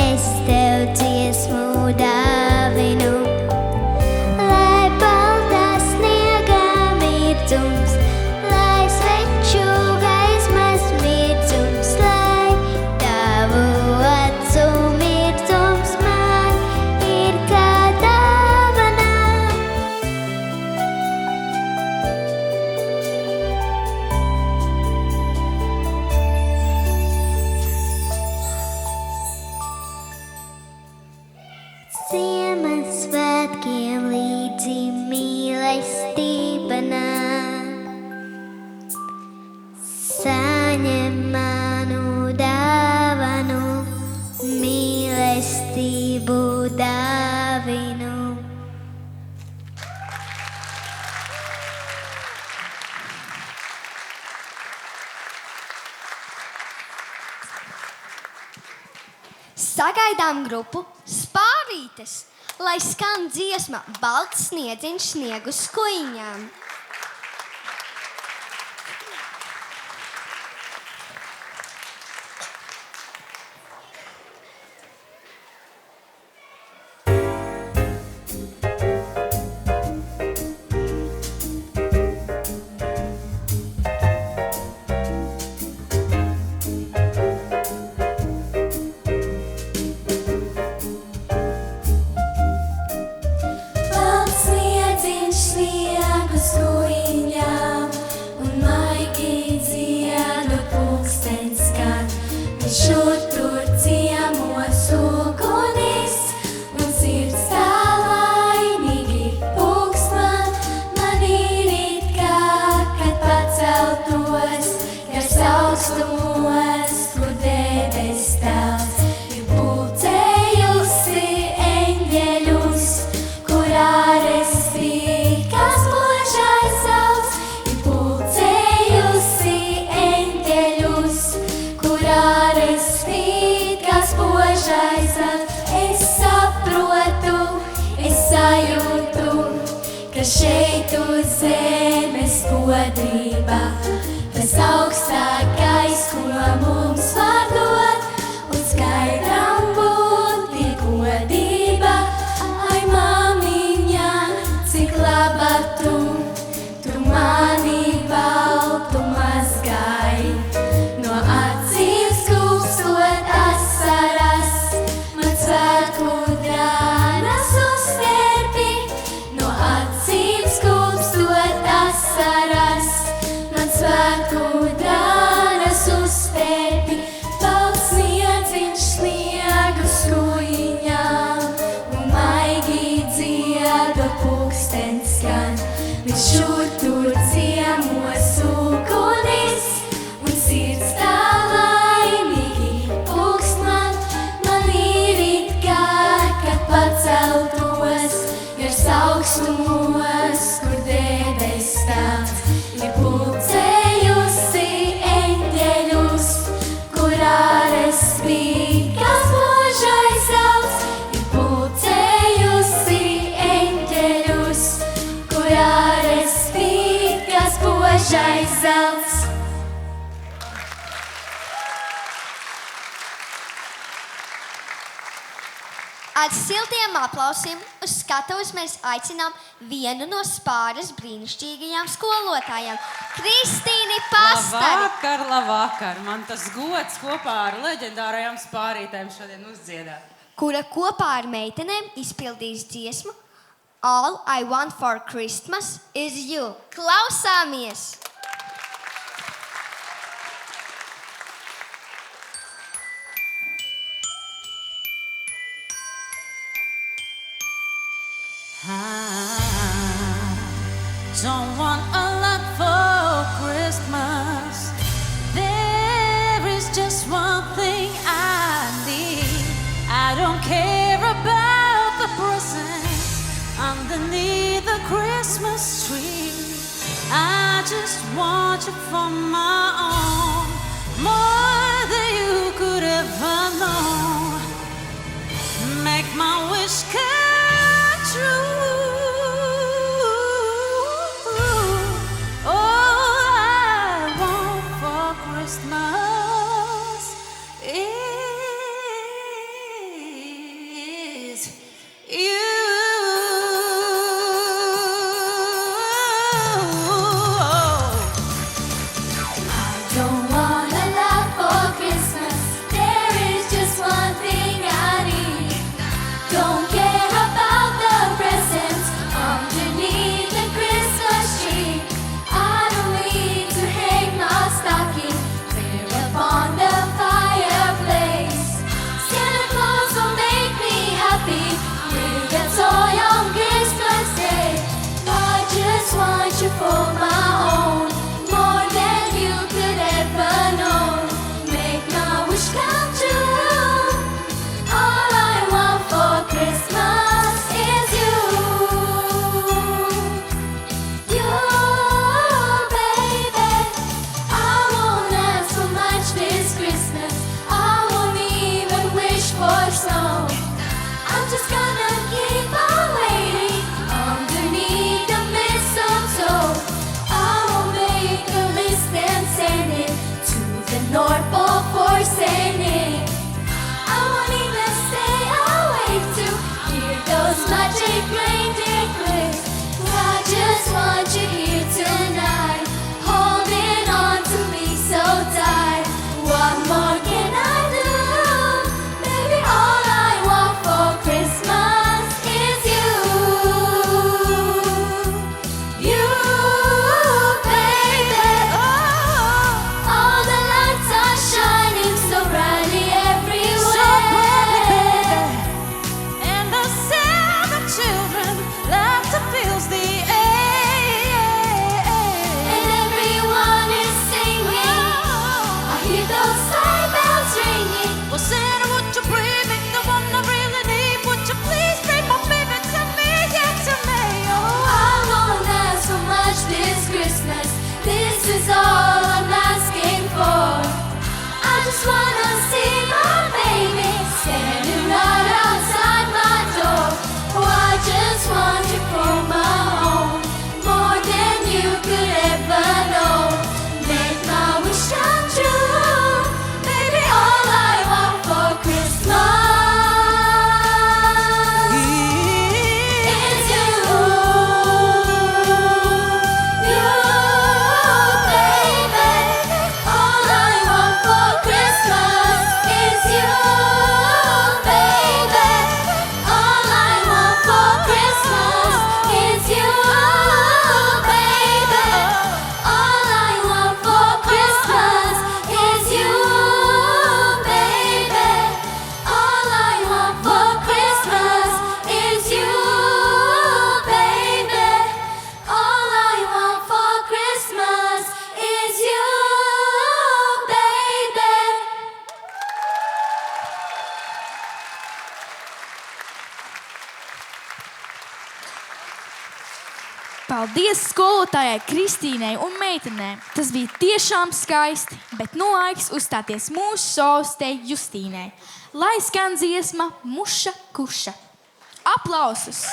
es tev dziesmu dāvinu, lai baltā sniega mirdzums, lai sveču gaismas mirdzums, lai tavu acu mirdzums man ir kā dāvana. Ziemassvētkiem līdzi mīlestība nāk. Saņem manu dāvanu, mīlestību dāvinu. Sagaidām grupu Spārītes, lai skan dziesma Balts sniedziņš sniegu skuiņām. Balts sniedziņš sniegu skuiņām, un maigi dziedot pulkstenis skan. Viņš šur tur ciemos ugunis, un sirds tā laimīgi pulkst man. Man ir it kā, kad paceltos gars augstumos, kur debes tēls ir pulcējusi eņģeļus, kur āres spīdās spožais saules, ir pulcējusi eņģeļus, kur āres spīdās spožais saules. Es saprotu, es sajūtu, ka šeit uz zemes godrība tas augstākais, ko mums var dot, un skaidram būt ir godība. Ai, māmiņa, cik laba tu mani baltu mazgāji, no acīm skūpstot asaras, man svētku drānas uzterpi, no acīm skūpstot asaras, man svētku drānas uzterpi. Balts sniedziņš sniegu skuiņām, un maigi dziedot pulkstenis skan. Viņš šur tur ciemos ugunis, un sirds tā laimīgi pulkst man. Man ir it kā, kad paceltos gars augstumos, kur debes tēls ir pulcējusi eņģeļus, kur āres spīdās spožais saules, ir pulcējusi eņģeļus, kur āres spīdās spožais saules. Ar siltiem aplausiem uz skatuves mēs aicinām vienu no Spāras brīnišķīgajām skolotājām, Kristīni Pastari. Labvakar! Man tas gods kopā ar leģendārajām spārītēm šodien uzdziedāt. Kura kopā ar meitenēm izpildīs dziesmu All I Want for Christmas is You. Klausāmies! I don't want a lot for Christmas. There is just one thing I need. I don't care about the presents underneath the Christmas tree. I just want you for my own, more than you could ever know. Make my wish come true. All I want for Christmas is you. Don't want a lot for Christmas. There is just one thing I need. Don't care about the presents underneath the Christmas tree. I don't need to hang my stocking clear upon the fireplace. Santa Claus will make me happy with a toy on Christmas Day. I just want you for my own, more than you could ever know. Make my wish come true. All I want for Christmas is you. You, baby. I won't ask for much this Christmas. I won't even wish for snow. I'm just gonna keep on waiting underneath the mistletoe. I will make a list and send it to the North Pole for sending. I won't even stay awake to hear those magic reindeer clicks. I just want you here tonight, holding on to me so tight. What more can I do? Baby, all I want for Christmas is you. You, baby. All the lights are shining so brightly everywhere. And the sound of children laughter fills the air. And everyone is singing. I hear those sleigh bells ringing. Well, Santa, would you bring me the one I really need? Would you please bring my baby to me? Yeah, to me. Oh, I won't ask for much this Christmas. This is all I'm asking for. I just wanna see my baby standing right outside my door. Oh, I just want you for my own, more than you could ever know. Make my wish come true. Baby, all I want for Christmas is you. You, baby. All I want for Christmas is you, baby. All I want for Christmas is you, baby. All I want for Christmas is you, baby. All I want for Christmas is you, baby. All I want for Christmas is you, baby. Paldies skolotājai Kristīnai un meitenēm. Tas bija tiešām skaisti, bet nu laiks uzstāties mūsu solistei Justīnai. Lai skan dziesma Muša kuša. Aplausus!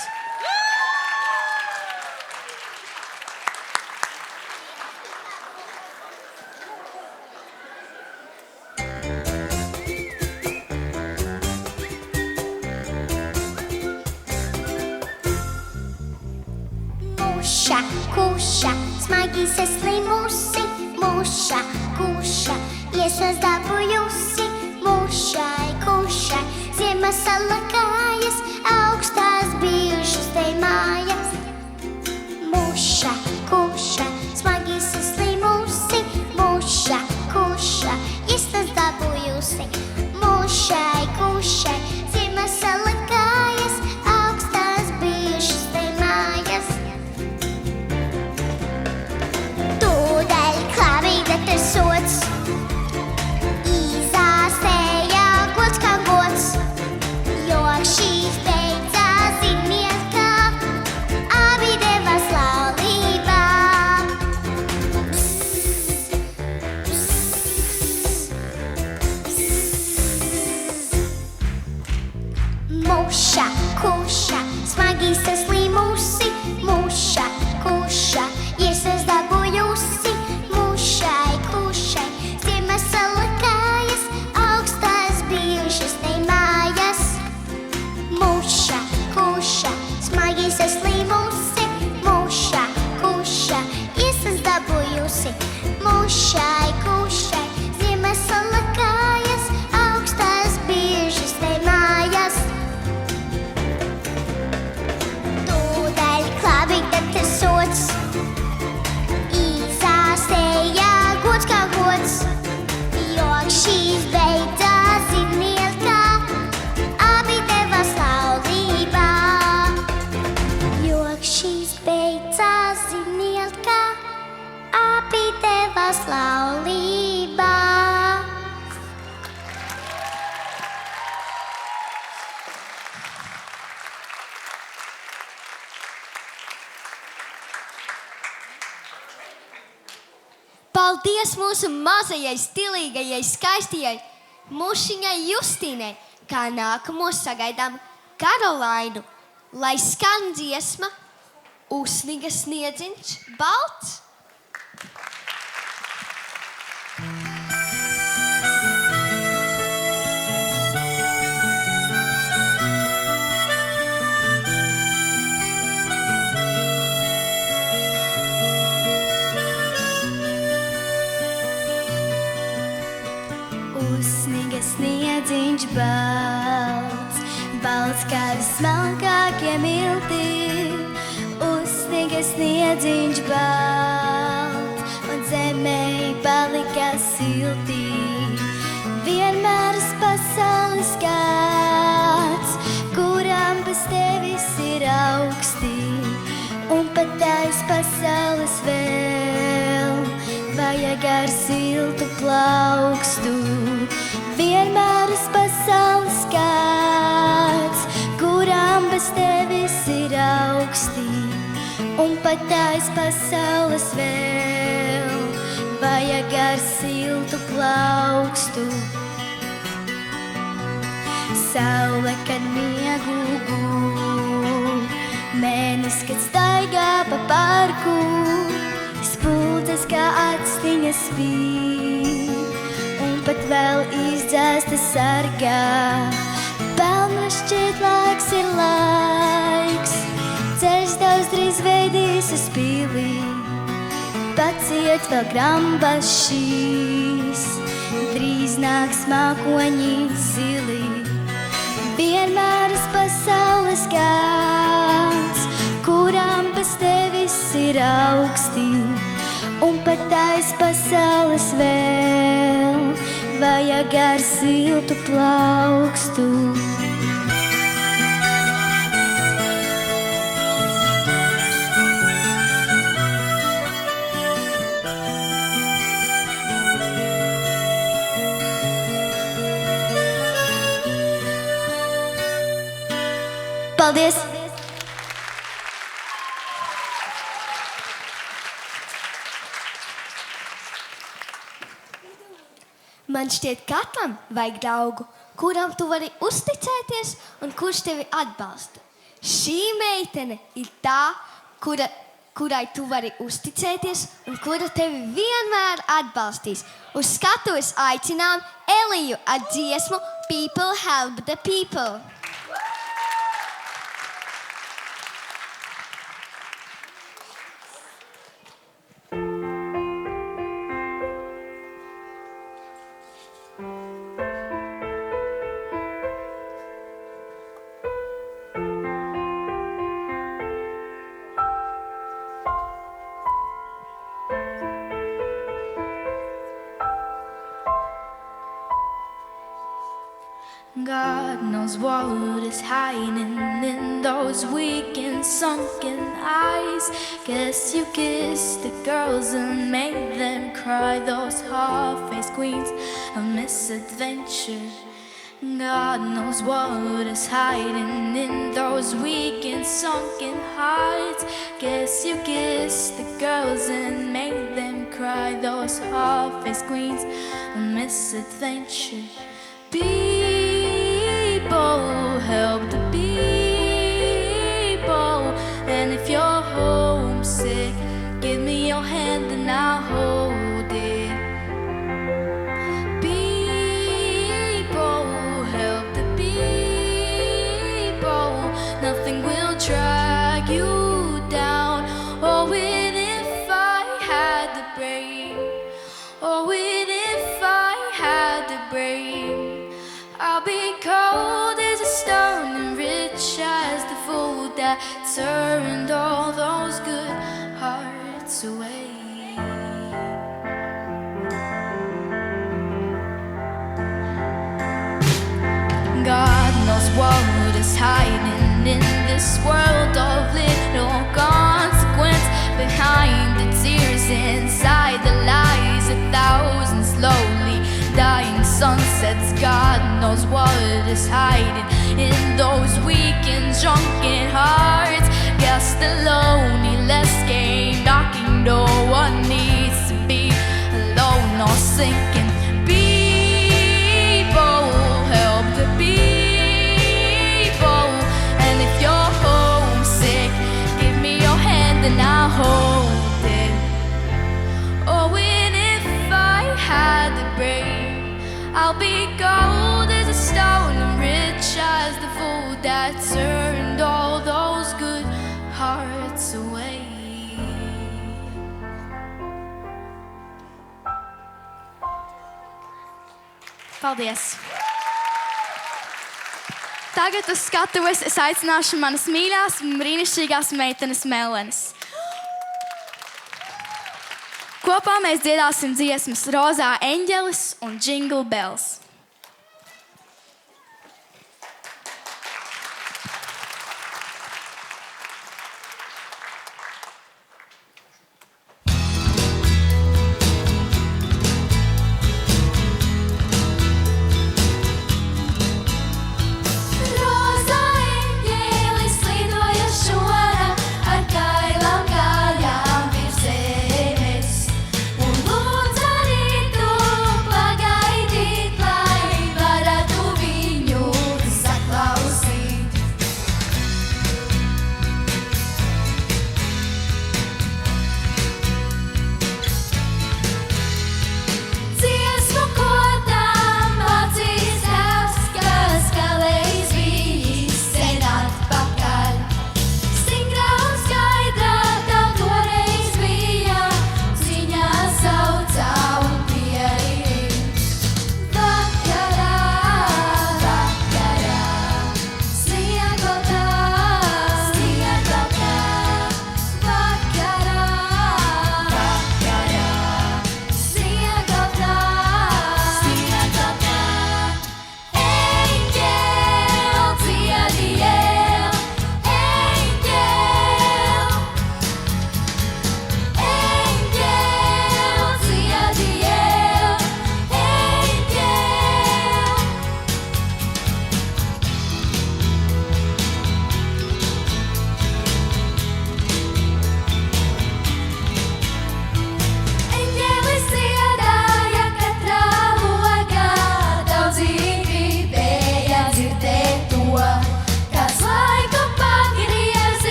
Muša, kuša, smagi saslimusi. Muša, kuša, iesas dabūjusi. Mušai, kušai, ziema salakājas, augstās bijušas te mājas. Muša, kuša, smagi saslimusi. Muša, kuša, iesas dabūjusi. Mušai, kušai, ziema salakājas, augstās bijušas te gods. Īsāstēja gods kā gods, jok šīs beidzās zirnielkā, abi devās laulībā. Jok šīs beidzās zirnielkā, abi devās laulībā. Paldies mūsu mazajai, stilīgajai, skaistajai mušiņai Justīnai, kā nākamo sagaidām Karolainu, lai skan dziesma Usniga sniedziņš balts. Usniga sniedziņš balts, balts kā vismalkākie milti. Usniga sniedziņš balts, un zemē palika silti. Vienmēr uz pasaules kāds, kuram bez tevis ir augsti, un pat aiz pasaules vēl vajag ar siltu plaukstu. Vienmēr uz pasaules kāds, kuram bez tevis ir augsti, un pat aiz pasaules vēl vajag ar siltu plaukstu. Saule, kad miegu gūl, mēnes, kad staigā pa parku, spuldzes kā actiņas spīd, un pat vēl izdzēsta sargā. Pelna šķiet laiks ir laiks, ceļš daudz drīz veidīs uz pīlī. Paciet vēl grambas šīs, drīz nāks mākoņi zili. Vienmēr uz pasaules kāds, kuram bez tevis ir augsti, un pat aiz pasaules vēl vajag ar siltu plaukstu. Paldies! Man šķiet, katram vajag draugu, kuram tu vari uzticēties un kurš tevi atbalsta. Šī meitene ir tā, kurai tu vari uzticēties un kura tevi vienmēr atbalstīs. Uz skatuves aicinām Eliju ar dziesmu People Help the People. God knows what is hiding in those weak and sunken eyes. Guess you kissed the girls and made them cry, those half-faced queens of misadventure. God knows what is hiding in those weak and sunken hearts. Guess you kissed the girls and made them cry, those half-faced queens of misadventure. People help the people, and if you're homesick, give me your hand and I'll hold it. People help the people, nothing will drag you down. Oh, and if I had the brain, oh, and if I had the brain, I'll be cold as a stone and rich as the fool that turned all those good hearts hiding in this world of little consequence. Behind the tears, inside the lies, 1,000 slowly dying sunsets. God knows what is hiding in those weak and drunken hearts. Guess the loneliness came knocking. No one needs to be alone or sinking. People help the people, and if you're homesick, give me your hand and I'll hold it. Oh, and if I had the brain, I'll be gold as a stone and rich as the fool that turned all those good hearts away. Paldies! Tagad uz skatuves es aicināšu manas mīļās un brīnišķīgās meitenes Melenes. Kopā mēs dziedāsim dziesmas Rozā eņģelis un Jingle Bells. Pagaidīt, lai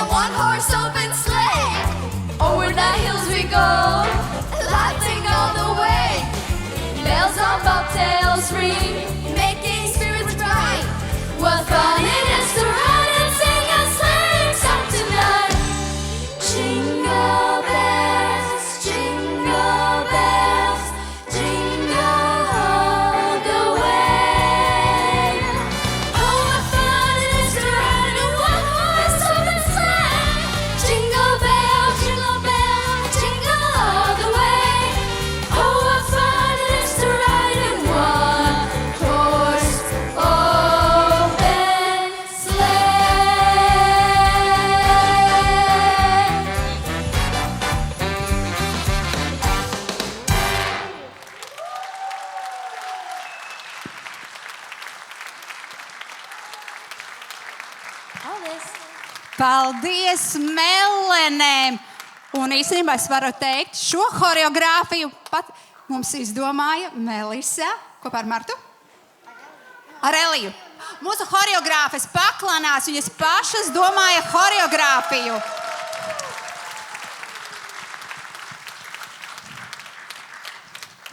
a one-horse open sleigh. Over the hills we go, laughing all the way. Bells on bobtails ring, making spirits bright. What fun it is to ride and sing a sleighing song tonight. Jingle bells, jingle bells, jingle all the way. Oh, what fun it is to ride in a one-horse open sleigh. Jingle bells, jingle all the way. Oh, what fun it is to ride in one-horse open sleigh. Paldies Melenēm! Un īstenībā es varu teikt, šo horeogrāfiju pat mums izdomāja Melisa kopā ar Martu? Ar Eliju. Mūsu horeogrāfes paklanās, viņas pašas domāja horeogrāfiju.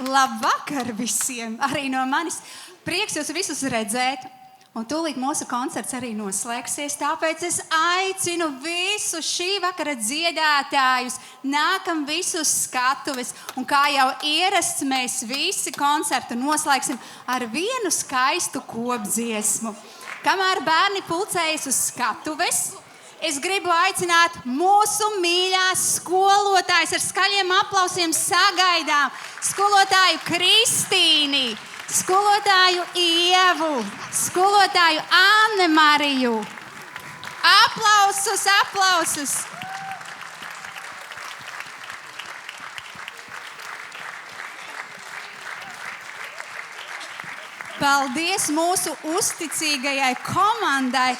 Labvakar visiem! Arī no manis prieks jūs visus redzēt. Un tūlīt mūsu koncerts arī noslēgsies, tāpēc es aicinu visus šī vakara dziedātājus, nākam visus skatuves. Un kā jau ierasts, mēs visi koncertu noslēgsim ar vienu skaistu kopdziesmu. Kamēr bērni pulcējas uz skatuves, es gribu aicināt mūsu mīļās skolotājas ar skaļiem aplausiem sagaidām. Skolotāju Kristīni, skolotāju Ievu, skolotāju Anne Mariju. Aplausus, aplausus! Paldies mūsu uzticīgajai komandai,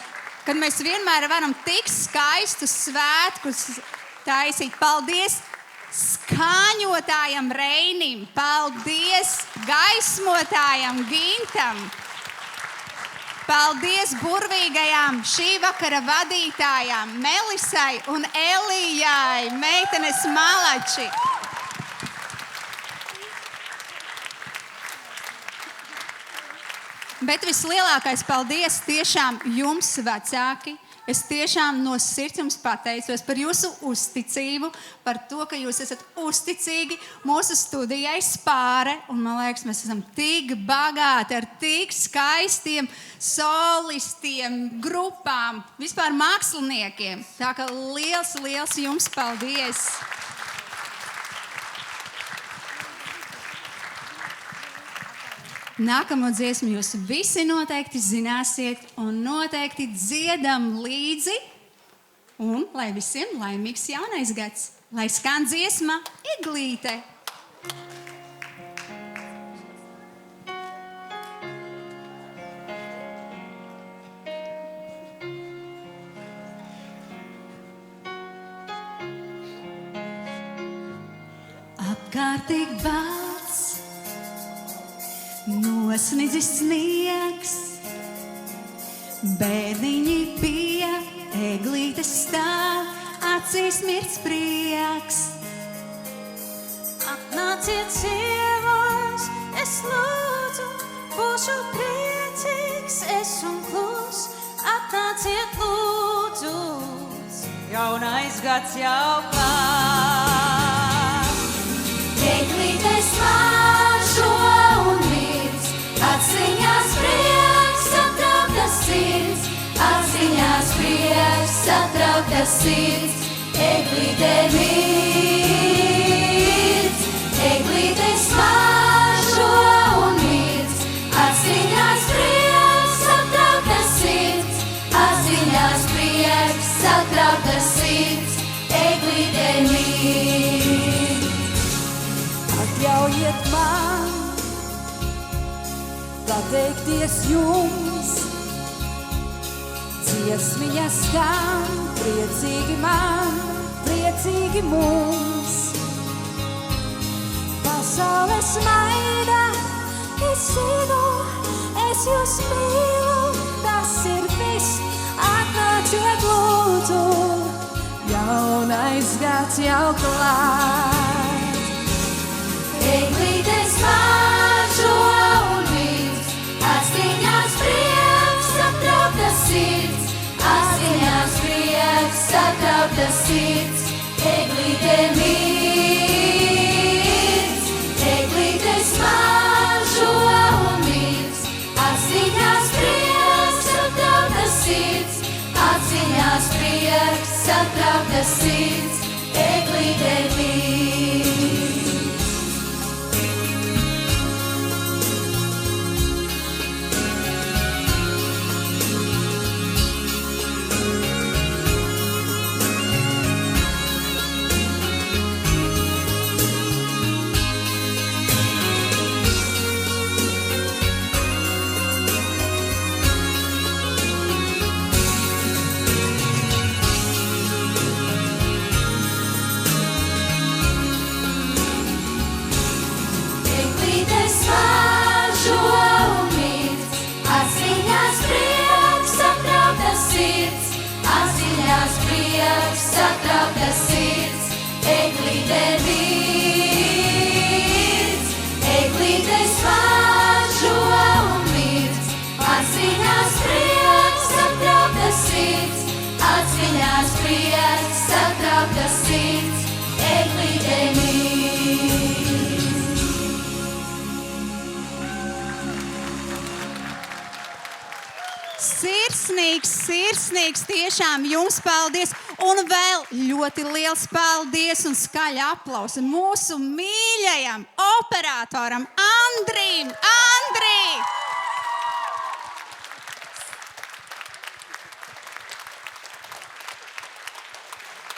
kad mēs vienmēr varam tik skaistus svētkus taisīt. Paldies skaņotājam Reinim, paldies gaismotājam Gintam, paldies burvīgajām šī vakara vadītājām Melisai un Elijai, meitenes malači. Bet vislielākais paldies tiešām jums, vecāki. Es tiešām no sirds jums pateicos par jūsu uzticību, par to, ka jūs esat uzticīgi mūsu studijai Spāre. Un man liekas, mēs esam tik bagāti ar tik skaistiem solistiem, grupām, vispār māksliniekiem. Tā kā liels, liels jums paldies! Nākamo dziesmu jūs visi noteikti zināsiet un noteikti dziedam līdzi. Un lai visiem laimīgs jaunais gads, lai skan dziesma Iglīte. Apkārtīgi balts, nosnidzis sniegs, bērniņi pie eglītes stāv, acīs mirts prieks. Atnāciet ciemos, es lūdzu, būšu priecīgs, es un klus. Atnāciet lūdzu, jaunais gads jau klāt. Eglīte smaržo un mirds, atziņās prieks, satrauktas sirds. Atziņās prieks, satrauktas sirds. Eglīte mirds, eglīte smaržo un mirds. Atziņās prieks, satrauktas sirds. Atziņās prieks, satrauktas sirds. Eglīte mirds. Atļaujiet man pateikties jums, dziesmiņa skan priecīgi man, priecīgi mums. Pasaule smaida, es zinu, es jūs mīlu, tas ir viss. Atnāciet lūdzu, jaunais gads jau klāt. Eglītes mažo un mīts, atskaņās prieks, satrauktas sirds, atskaņās prieks, satrauktas sirds, eglīte mīts, eglītes mažo un mīts, atskaņās prieks, satrauktas sirds, atskaņās prieks, satrauktas sirds, eglīte mīts. Eglītes mažo un mīts, atskaņās prieks, satrauktas sirds, atskaņās prieks, satrauktas sirds, eglīte mīts, eglītes mažo un mīts, atskaņās prieks, satrauktas sirds, atskaņās prieks, satrauktas sirds, eglīte mīts. Sirsnīgs tiešām jums paldies. Un vēl ļoti liels paldies un skaļi aplausi mūsu mīļajam operatoram Andrim. Andri!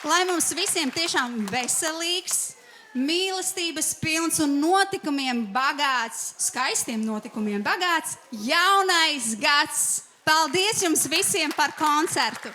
Lai mums visiem tiešām veselīgs, mīlestības pilns un notikumiem bagāts, skaistiem notikumiem bagāts jaunais gads. Paldies jums visiem par koncertu!